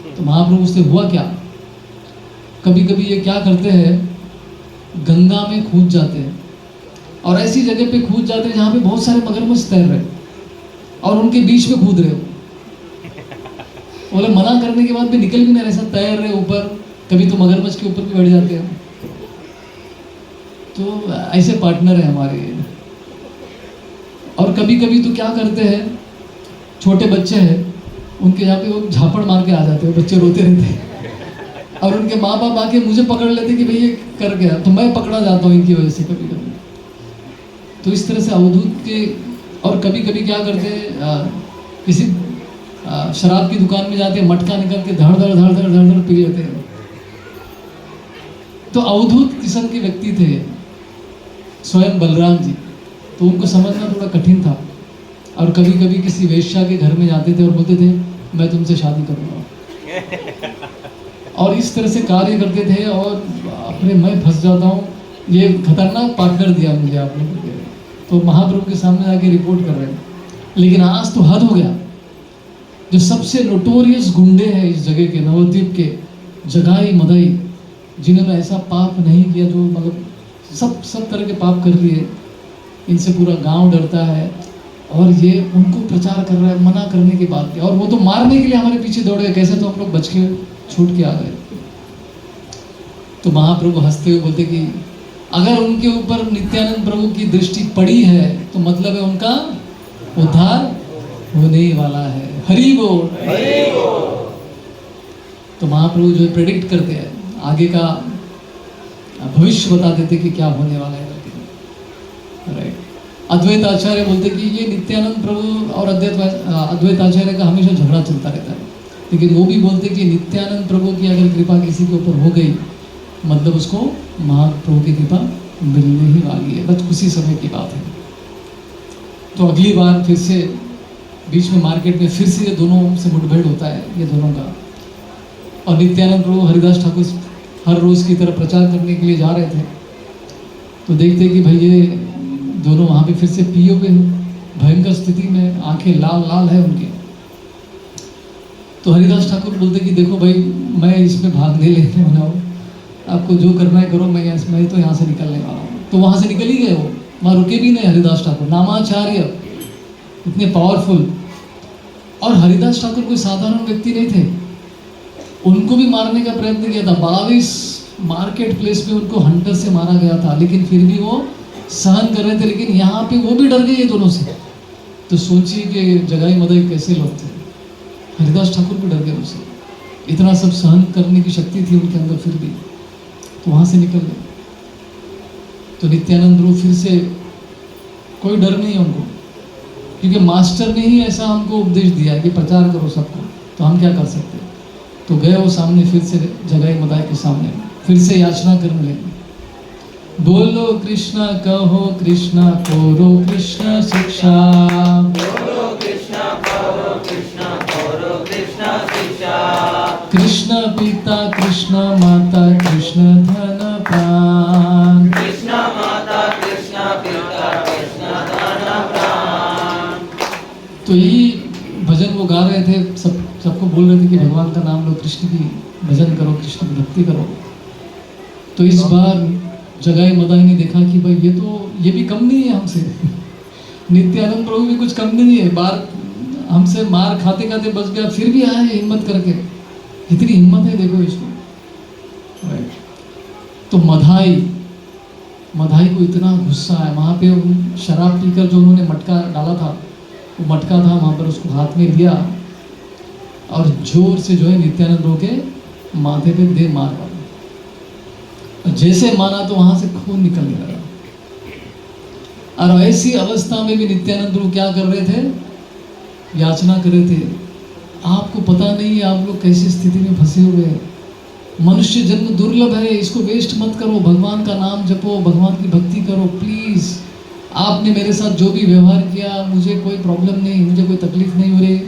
तो महाप्रभु से हुआ क्या, कभी कभी ये क्या करते हैं, गंगा में कूद जाते हैं, और ऐसी जगह पे कूद जाते हैं जहाँ पे बहुत सारे मगरमच्छ तैर रहे, और उनके बीच में कूद रहे हो। बोले मना करने के बाद भी निकल भी नहीं रहे, सब तैर रहे ऊपर, कभी तो मगरमच्छ के ऊपर भी बैठ जाते हैं। तो ऐसे पार्टनर है हमारे। और कभी कभी तो क्या करते हैं, छोटे बच्चे हैं उनके यहाँ पे वो झापड़ मार के आ जाते हैं, बच्चे रोते रहते हैं, और उनके माँ बाप आके मुझे पकड़ लेते कि भाई ये कर गया, तो मैं पकड़ा जाता हूँ इनकी वजह से कभी कभी। तो इस तरह से अवधूत के, और कभी कभी क्या करते हैं, किसी शराब की दुकान में जाते हैं, मटका निकाल के धड़ धड़ धड़ धड़ धड़ धड़ पी लेते हैं। तो अवधूत किस्म के व्यक्ति थे स्वयं बलराम जी, तो उनको समझना थोड़ा कठिन था। और कभी कभी किसी वेश्या के घर में जाते थे और बोलते थे मैं तुमसे शादी करूँगा, और इस तरह से कार्य करते थे, और अपने मैं फंस जाता हूँ। ये खतरनाक पार्टनर दिया मुझे आप लोगों ने। तो महाप्रभु के सामने आके रिपोर्ट कर रहे हैं। लेकिन आज तो हद हो गया, जो सबसे नोटोरियस गुंडे हैं इस जगह के, नवद्वीप के, जगाई मदाई, जिन्होंने ऐसा पाप नहीं किया, जो मतलब सब तरह के पाप कर लिए, इनसे पूरा गांव डरता है, और ये उनको प्रचार कर रहा है मना करने के बाद। और वो तो मारने के लिए हमारे पीछे दौड़ गए, कैसे तो हम लोग बच के छूट के आ गए। तो महाप्रभु हंसते हुए बोलते कि अगर उनके ऊपर नित्यानंद प्रभु की दृष्टि पड़ी है तो मतलब है उनका उद्धार होने वाला है। हरि बोल। तो महाप्रभु जो प्रेडिक्ट करते हैं, आगे का भविष्य बता देते कि क्या होने वाला है। राइट। अद्वैत आचार्य बोलते कि ये नित्यानंद प्रभु और अद्वैत आचार्य का हमेशा झगड़ा चलता रहता है, लेकिन वो भी बोलते कि नित्यानंद प्रभु की अगर कृपा किसी के ऊपर हो गई, मतलब उसको महाप्रभु की कृपा मिलने ही वाली है, बस उसी समय की बात है। तो अगली बार फिर से बीच में मार्केट में फिर से ये दोनों से मुठभेड़ होता है, ये दोनों का। और नित्यानंद प्रभु हरिदास ठाकुर हर रोज की तरह प्रचार करने के लिए जा रहे थे। तो देखते कि भाई ये दोनों वहाँ पे फिर से पियो पे भयंकर स्थिति में, आंखें लाल लाल है उनकी। तो हरिदास ठाकुर बोलते कि देखो भाई, मैं इसमें भाग नहीं लेने वाला हूँ, आपको जो करना है करो, मैं तो यहाँ से निकलने वाला हूँ। तो वहाँ से निकल ही गए वो, वहाँ रुके भी नहीं हरिदास ठाकुर, नामाचार्य, इतने पावरफुल। और हरिदास ठाकुर कोई साधारण व्यक्ति नहीं थे, उनको भी मारने का प्रयत्न किया था। 22 मार्केट प्लेस में उनको हंटर से मारा गया था, लेकिन फिर भी वो सहन कर रहे थे। लेकिन यहाँ पे वो भी डर गए ये दोनों से। तो सोचिए कि जगाई मदाई कैसे लोग थे। हरिदास ठाकुर भी डर गए उनसे, इतना सब सहन करने की शक्ति थी उनके अंदर, फिर भी तो वहाँ से निकल गए। तो नित्यानंद प्रभु फिर से, कोई डर नहीं है उनको, क्योंकि मास्टर ने ही ऐसा हमको उपदेश दिया कि प्रचार करो सबको, तो हम क्या कर सकते। तो गए वो सामने, फिर से जगाई मदाई के सामने फिर से याचना करने लगे। बोलो कृष्णा कहो कृष्णा कोरो कृष्ण शिक्षा, बोलो कृष्णा कहो कृष्णा करो कृष्णा शिक्षा। कृष्ण पिता कृष्ण माता कृष्ण धन प्राण, कृष्ण माता कृष्ण पिता कृष्ण धन प्राण। तो यही भजन वो गा रहे थे, सबको बोल रहे थे कि भगवान का नाम लो, कृष्ण की भजन करो, कृष्ण की भक्ति करो। तो इस बार जगाई मदाई ने देखा कि भाई ये भी कम नहीं है हमसे नित्यानंद प्रभु भी कुछ कम नहीं है, बार हमसे मार खाते खाते बच गया, फिर भी आया हिम्मत करके। कितनी हिम्मत है देखो इसको। तो मधाई को इतना गुस्सा है, वहाँ पे शराब पीकर जो उन्होंने मटका डाला था, वो मटका था वहाँ पर, उसको हाथ में लिया और जोर से जो है नित्यानंद प्रभु के माथे पे दे मार, जैसे मारा तो वहां से खून निकलने लगा। और ऐसी अवस्था में भी नित्यानंद प्रभु क्या कर रहे थे, याचना कर रहे थे। आपको पता नहीं है आप लोग कैसी स्थिति में फंसे हुए हैं। मनुष्य जन्म दुर्लभ है, इसको वेस्ट मत करो, भगवान का नाम जपो, भगवान की भक्ति करो प्लीज। आपने मेरे साथ जो भी व्यवहार किया, मुझे कोई प्रॉब्लम नहीं, मुझे कोई तकलीफ नहीं हो रही,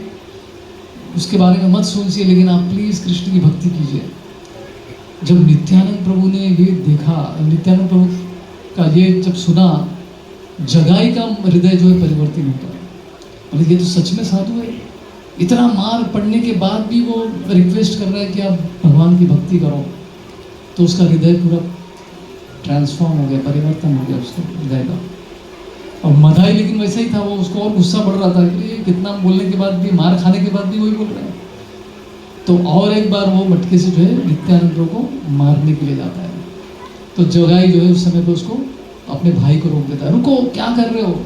उसके बारे में मत सोचिए, लेकिन आप प्लीज कृष्ण की भक्ति कीजिए। जब नित्यानंद प्रभु ने ये देखा, नित्यानंद प्रभु का ये जब सुना, जगाई का हृदय जो है परिवर्तित होता है। और ये तो सच में साधु है, इतना मार पड़ने के बाद भी वो रिक्वेस्ट कर रहा है कि आप भगवान की भक्ति करो। तो उसका हृदय पूरा ट्रांसफॉर्म हो गया, परिवर्तन हो गया उसका हृदय का। और मधाई लेकिन वैसा ही था, वो उसको और गुस्सा बढ़ रहा था कि कितना बोलने के बाद भी, मार खाने के बाद भी वही बोल रहा है। तो और एक बार वो मटके से जो है नित्यानंद प्रभु को मारने के लिए जाता है। तो जगाई जो है उस समय पे उसको, अपने भाई को रोक देता है, रुको क्या कर रहे हो,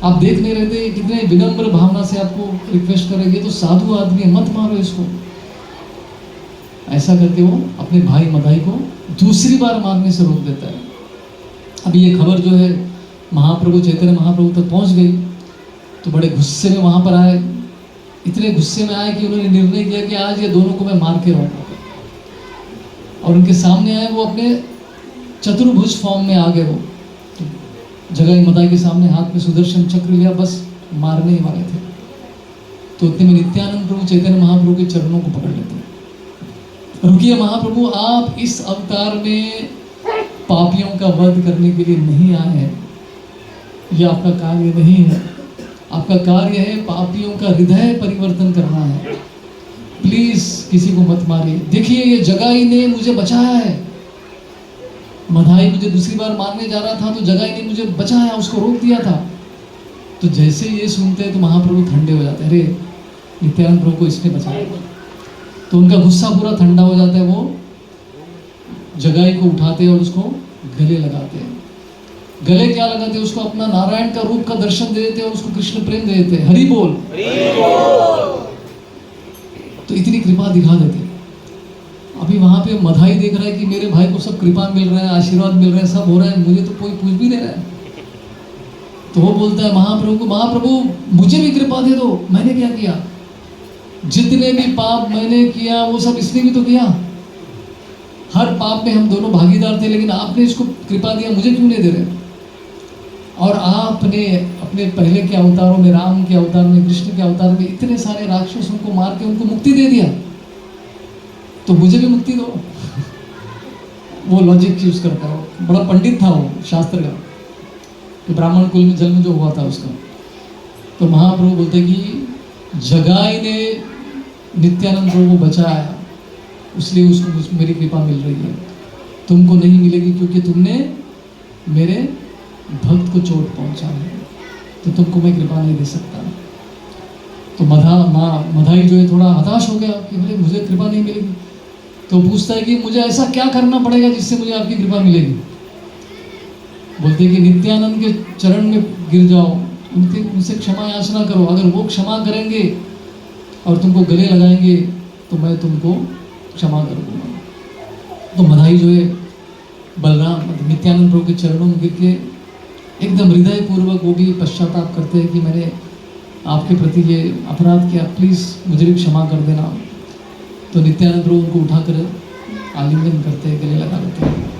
आप देख नहीं रहे थे, कितने विनम्र भावना से आपको रिक्वेस्ट करेंगे, तो साधु आदमी है, मत मारो इसको। ऐसा करके वो अपने भाई मधाई को दूसरी बार मारने से रोक देता है। अब ये खबर जो है महाप्रभु, चैतन्य महाप्रभु तक पहुंच गई। तो बड़े गुस्से में वहां पर आए, इतने गुस्से में आए कि उन्होंने निर्णय किया कि आज ये दोनों को मैं मार के रहूंगा। और उनके सामने आए, वो अपने चतुर्भुज फॉर्म में आ गए। वो जगाई मदाई के सामने हाथ में सुदर्शन चक्र लिया, बस मारने ही वाले थे। तो उतने में नित्यानंद प्रभु चैतन्य महाप्रभु के चरणों को पकड़ लेते। रुकिए महाप्रभु, आप इस अवतार में पापियों का वध करने के लिए नहीं आए हैं, यह आपका कार्य नहीं है। आपका कार्य है पापियों का हृदय परिवर्तन करना है। प्लीज किसी को मत मारिए। देखिए ये जगाई ने मुझे बचाया है, मधाई मुझे दूसरी बार मारने जा रहा था तो जगाई ने मुझे बचाया, उसको रोक दिया था। तो जैसे ये सुनते हैं तो महाप्रभु ठंडे हो जाते हैं, अरे नित्यानंद प्रभु को इसने बचाया। तो उनका गुस्सा पूरा ठंडा हो जाता है। वो जगाई को उठाते हैं और उसको गले लगाते हैं। गले क्या लगाते हैं, उसको अपना नारायण का रूप का दर्शन दे देते हैं और उसको कृष्ण प्रेम दे देते हैं। हरि बोल। तो इतनी कृपा दिखा देते। अभी वहां पे मधाई देख रहा है कि मेरे भाई को सब कृपा मिल रहा है, आशीर्वाद मिल रहा है, सब हो रहा है, मुझे तो कोई पूछ भी नहीं रहा है। तो वो बोलता है महाप्रभु को, महाप्रभु मुझे भी कृपा दे दो, मैंने क्या किया, जितने भी पाप मैंने किया वो सब इसने भी तो किया, हर पाप में हम दोनों भागीदार थे, लेकिन आपने इसको कृपा दिया, मुझे क्यों नहीं दे रहे। और आपने अपने पहले के अवतारों में, राम के अवतार में, कृष्ण के अवतार में इतने सारे राक्षसों को मार के उनको मुक्ति दे दिया, तो मुझे भी मुक्ति दो। वो लॉजिक यूज करता है, बड़ा पंडित था वो शास्त्र का, कि ब्राह्मण कुल में जन्म जो हुआ था उसका। तो महाप्रभु बोलते कि जगाई ने नित्यानंद प्रभु को बचाया, इसलिए उसको मेरी कृपा मिल रही है, तुमको नहीं मिलेगी क्योंकि तुमने मेरे भक्त को चोट पहुंचा है, तो तुमको मैं कृपा नहीं दे सकता। तो मधाई जो है थोड़ा हताश हो गया कि बोले मुझे कृपा नहीं मिलेगी। तो पूछता है कि मुझे ऐसा क्या करना पड़ेगा जिससे मुझे आपकी कृपा मिलेगी। बोलते कि नित्यानंद के चरण में गिर जाओ, उनसे क्षमा याचना करो, अगर वो क्षमा करेंगे और तुमको गले लगाएंगे तो मैं तुमको क्षमा कर दूंगा। तो मधाई जो है बलराम नित्यानंद प्रभु के चरणों में गिर के एकदम हृदय पूर्वक वो भी पश्चाताप करते हैं कि मैंने आपके प्रति ये अपराध किया, प्लीज़ मुझे भी क्षमा कर देना। तो नित्यानंद प्रभु उनको उठाकर आलिंगन करते हैं, गले लगा लेते हैं।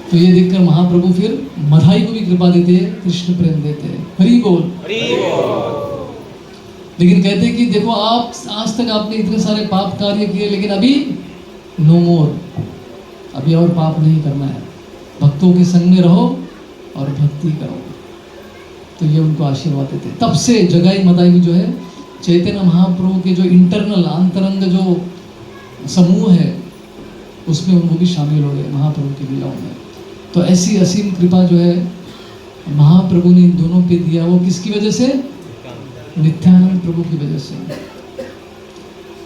तो ये देखकर महाप्रभु फिर मधाई को भी कृपा देते हैं, कृष्ण प्रेम देते हैं। हरि बोल। लेकिन कहते हैं कि देखो आप आज तक आपने इतने सारे पाप कार्य किए, लेकिन अभी नो मोर, अभी और पाप नहीं करना है, भक्तों के संग में रहो और भक्ति करो। तो ये उनको आशीर्वाद देते। तब से जगाई मदाई जो है चैतन्य महाप्रभु के जो इंटरनल आंतरंग जो समूह है उसमें उनको भी शामिल हो गए महाप्रभु की लीलाओं में। तो ऐसी असीम कृपा जो है महाप्रभु ने इन दोनों पे दिया, वो किसकी वजह से? नित्यानंद प्रभु की वजह से।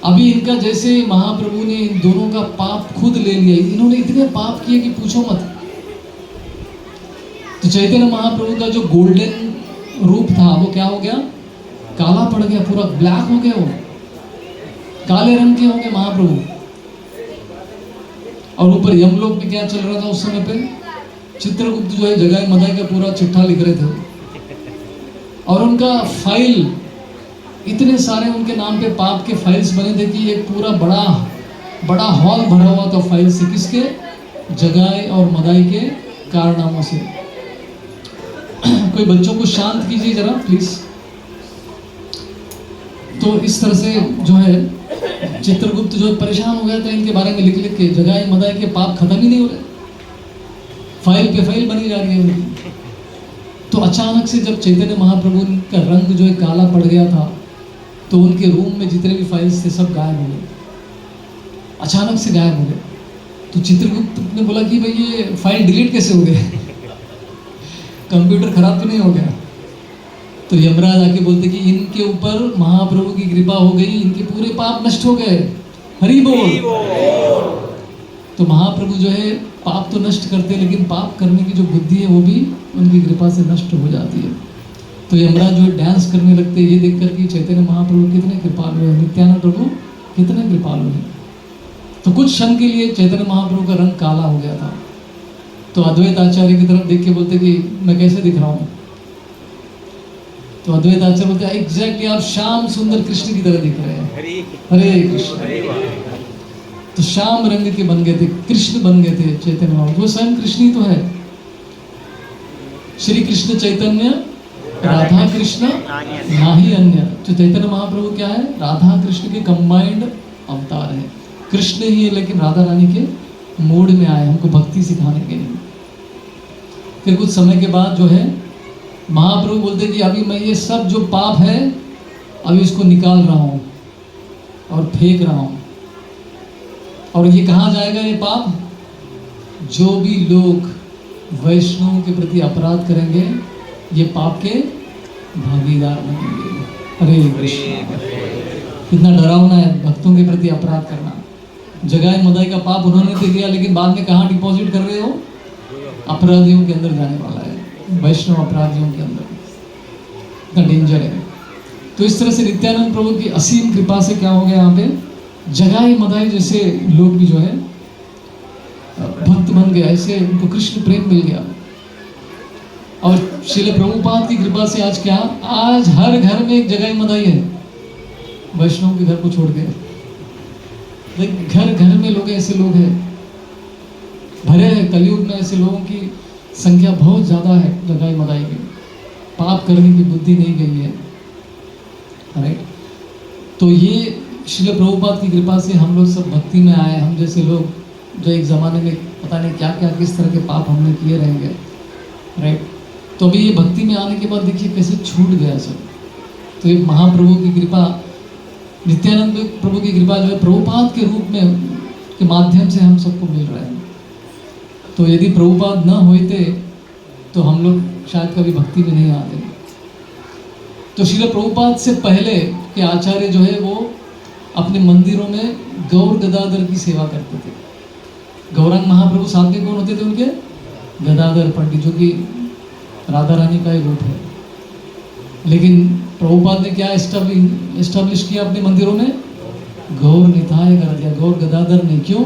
अभी इनका जैसे महाप्रभु ने इन दोनों का पाप खुद ले लिया, इन्होंने इतने पाप किए कि पूछो मत। तो चैतन्य महाप्रभु का जो गोल्डन रूप था वो क्या हो गया? काला पड़ गया, पूरा ब्लैक हो गया, वो काले रंग के हो गए महाप्रभु। और ऊपर यमलोक में क्या चल रहा था उस समय पे? चित्रगुप्त जो है जगाई मदाई का पूरा चिट्ठा लिख रहे थे, और उनका फाइल इतने सारे उनके नाम पे पाप के फाइल्स बने थे कि एक पूरा बड़ा हॉल भरा हुआ था फाइल से। किसके? जगाई और मदाई के कारनामों से। कोई बच्चों को शांत कीजिए जरा प्लीज। तो इस तरह से जो है चित्रगुप्त जो परेशान हो गया था इनके बारे में लिख लिख के। जगाई मदाई के पाप खत्म ही नहीं हो रहे, फाइल पे फाइल बनी जा रही है उनकी। तो अचानक से जब चैतन्य महाप्रभु का रंग जो है काला पड़ गया था, तो उनके रूम में जितने भी फाइल्स थे सब गायब हो गए, अचानक से गायब हो गए। तो चित्रगुप्त ने बोला कि भाई ये फाइल डिलीट कैसे हो गए? कंप्यूटर खराब तो नहीं हो गया? तो यमराज आके बोलते कि इनके ऊपर महाप्रभु की कृपा हो गई, इनके पूरे पाप नष्ट हो गए। हरि बोल। तो महाप्रभु जो है पाप तो नष्ट करते हैं, लेकिन पाप करने की जो बुद्धि है वो भी उनकी कृपा से नष्ट हो जाती है। तो यमराज जो है डांस करने लगते हैं, ये देखकर कि चैतन्य महाप्रभु कितने कृपालु है, नित्यानंद प्रभु कितने कृपालु है। तो कुछ क्षण के लिए चैतन्य महाप्रभु का रंग काला हो गया था। तो अद्वैत आचार्य की तरफ देख के बोलते कि मैं कैसे दिख रहा हूँ? तो अद्वैत आचार्य बोलते हैं एग्जैक्टली आप श्याम सुंदर कृष्ण की तरह दिख रहे हैं। हरे कृष्ण। तो श्याम रंग के बन गए थे, कृष्ण बन गए थे चैतन्य महाप्रभु। वो स्वयं कृष्ण ही तो है। श्री कृष्ण चैतन्य राधा कृष्ण नाही अन्य। तो चैतन्य महाप्रभु क्या है? राधा कृष्ण के कंबाइंड अवतार है। कृष्ण ही है लेकिन राधा रानी के मूड में आए हमको भक्ति सिखाने के लिए। फिर कुछ समय के बाद जो है महाप्रभु बोलते कि अभी मैं ये सब जो पाप है अभी इसको निकाल रहा हूँ और फेंक रहा हूँ। और ये कहाँ जाएगा ये पाप? जो भी लोग वैष्णव के प्रति अपराध करेंगे ये पाप के भागीदार बनेंगे। हरे कृष्ण। कितना डरावना है भक्तों के प्रति अपराध करना। जगाई मदाई का पाप उन्होंने दे दिया, लेकिन बाद में कहाँ डिपॉजिट कर रहे हो? अपराधियों के अंदर जाने वाला है, वैष्णव अपराधियों के अंदर। इतना डेंजर है। तो इस तरह से नित्यानंद प्रभु की असीम कृपा से क्या हो गया यहाँ पे? जगाई मदाई जैसे लोग भी जो है भक्त बन गए, ऐसे उनको कृष्ण प्रेम मिल गया। और श्रील प्रभुपाद की कृपा से आज क्या? आज हर घर में एक जगाई मदाई है, वैष्णव के घर को छोड़ के। घर घर में लोग ऐसे लोग हैं, भरे हैं। कलयुग में ऐसे लोगों की संख्या बहुत ज़्यादा है जगाई मदाई की। पाप करने की बुद्धि नहीं गई है। राइट। तो ये श्रील प्रभुपाद की कृपा से हम लोग सब भक्ति में आए। हम जैसे लोग जो एक ज़माने में पता नहीं क्या क्या किस तरह के पाप हमने किए रहेंगे, राइट। तो अभी ये भक्ति में आने के बाद देखिए कैसे छूट गया सब। तो ये महाप्रभु की कृपा, नित्यानंद प्रभु की कृपा जो है प्रभुपाद के रूप में के माध्यम से हम सबको मिल रहा है। तो यदि प्रभुपाद न होते तो हम लोग शायद कभी भक्ति में नहीं आते। तो श्रील प्रभुपाद से पहले के आचार्य जो है वो अपने मंदिरों में गौर गदाधर की सेवा करते थे। गौरांग महाप्रभु साथ में कौन होते थे उनके? गदाधर पंडित, जो कि राधा रानी का ही रूप है। लेकिन प्रभुपाद ने क्या एस्टेब्लिश किया अपने मंदिरों में? गौर निताय कर दिया, गौर गदाधर नहीं। क्यों?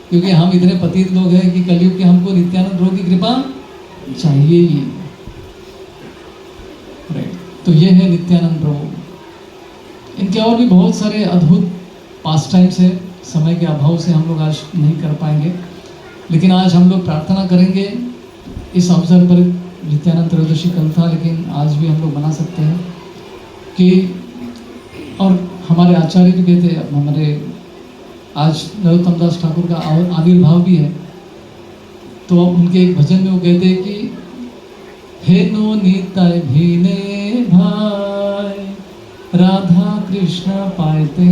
क्योंकि हम इतने पतित लोग हैं कि कलयुग के हमको नित्यानंद प्रभु की कृपा चाहिए ही, राइट। तो ये है नित्यानंद प्रभु। इनके और भी बहुत सारे अद्भुत पास टाइम्स है, समय के अभाव से हम लोग आज नहीं कर पाएंगे। लेकिन आज हम लोग प्रार्थना करेंगे इस अवसर पर। नित्यानंद त्रयोदशी कल था, लेकिन आज भी हम लोग बना सकते हैं कि, और हमारे आचार्य भी कहते हैं, हमारे आज नरोत्तम दास ठाकुर का आविर्भाव भी है। तो उनके एक भजन में वो कहते हैं कि हे नो निताय भीने भाई, राधा कृष्ण पायते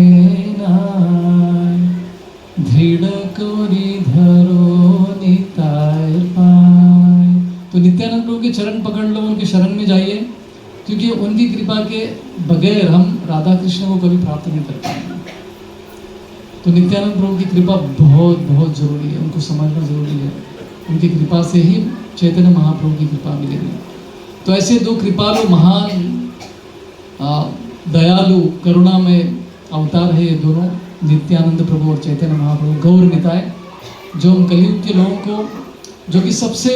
नाय, दृढ़ कोरी धरो निताय पाय। तो नित्यानंद प्रभु के चरण पकड़ लो, उनके शरण में जाइए, क्योंकि उनकी कृपा के बगैर हम राधा कृष्ण को कभी प्राप्त नहीं कर पाएंगे। तो नित्यानंद प्रभु की कृपा बहुत बहुत जरूरी है, उनको समझना जरूरी है। उनकी कृपा से ही चैतन्य महाप्रभु की कृपा मिलेगी। तो ऐसे दो कृपालु महान दयालु करुणा में अवतार है ये दोनों, नित्यानंद प्रभु और चैतन्य महाप्रभु गौर निताय, जो हम कलयुग के लोगों को, जो कि सबसे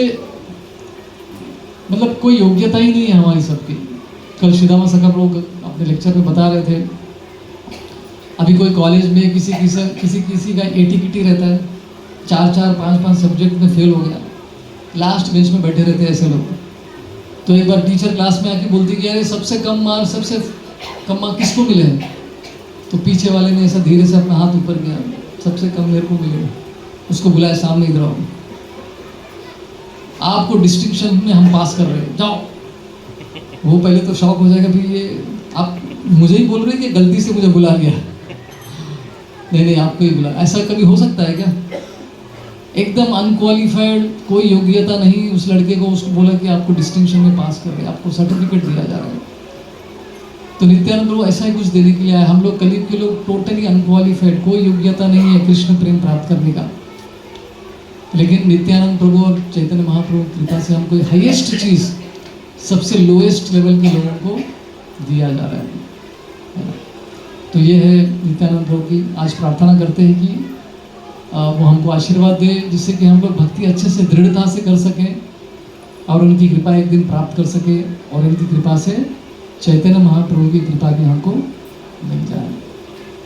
मतलब कोई योग्यता ही नहीं है हमारी सबकी। कल श्रीदामा सखा प्रभु अपने लेक्चर में बता रहे थे, अभी कोई कॉलेज में किसी का एटीकिटी रहता है, 4-4, 5-5 सब्जेक्ट में फेल हो गया, लास्ट बेंच में बैठे रहते हैं ऐसे लोग। तो एक बार टीचर क्लास में आके बोलती कि अरे सबसे कम मार्क किसको मिले हैं? तो पीछे वाले ने ऐसा धीरे से अपना हाथ ऊपर किया, सबसे कम मेरे को मिले। उसको बुलाया सामने, इधर आओ, आपको डिस्टिंक्शन में हम पास कर रहे हैं, जाओ। वो पहले तो शॉक हो जाएगा, फिर ये आप मुझे ही बोल रहे हैं कि गलती से मुझे बुला लिया? नहीं, आपको ही बुला। ऐसा कभी हो सकता है क्या? एकदम अनक्वालिफाइड, कोई योग्यता नहीं उस लड़के को, उसको बोला कि आपको डिस्टिंक्शन में पास कर रहे हैं, आपको सर्टिफिकेट दिया जा रहा है। तो नित्यानंद प्रभु ऐसा ही कुछ देने के लिए आए। हम लोग कलयुग के लोग टोटली अनक्वालिफाइड, कोई योग्यता नहीं है कृष्ण प्रेम प्राप्त करने का। लेकिन नित्यानंद प्रभु और चैतन्य महाप्रभु कृपा से हमको हाईएस्ट चीज सबसे लोएस्ट लेवल के लोगों को दिया जा रहा है। तो ये है नित्यानंद प्रभु की। आज प्रार्थना करते हैं कि वो हमको आशीर्वाद दे, जिससे कि हम लोग भक्ति अच्छे से दृढ़ता से कर सकें और उनकी कृपा एक दिन प्राप्त कर सके, और उनकी कृपा से चैतन्य महाप्रभु की कृपा भी हमको मिल जाए।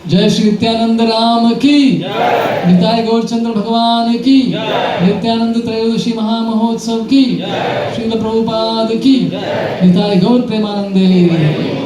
जय श्री नित्यानंद राम की, निताय गौरचंद्र भगवान की, नित्यानंद त्रयोदशी महामहोत्सव की, श्रील प्रभुपाद की, निताय गौर प्रेमानंदे।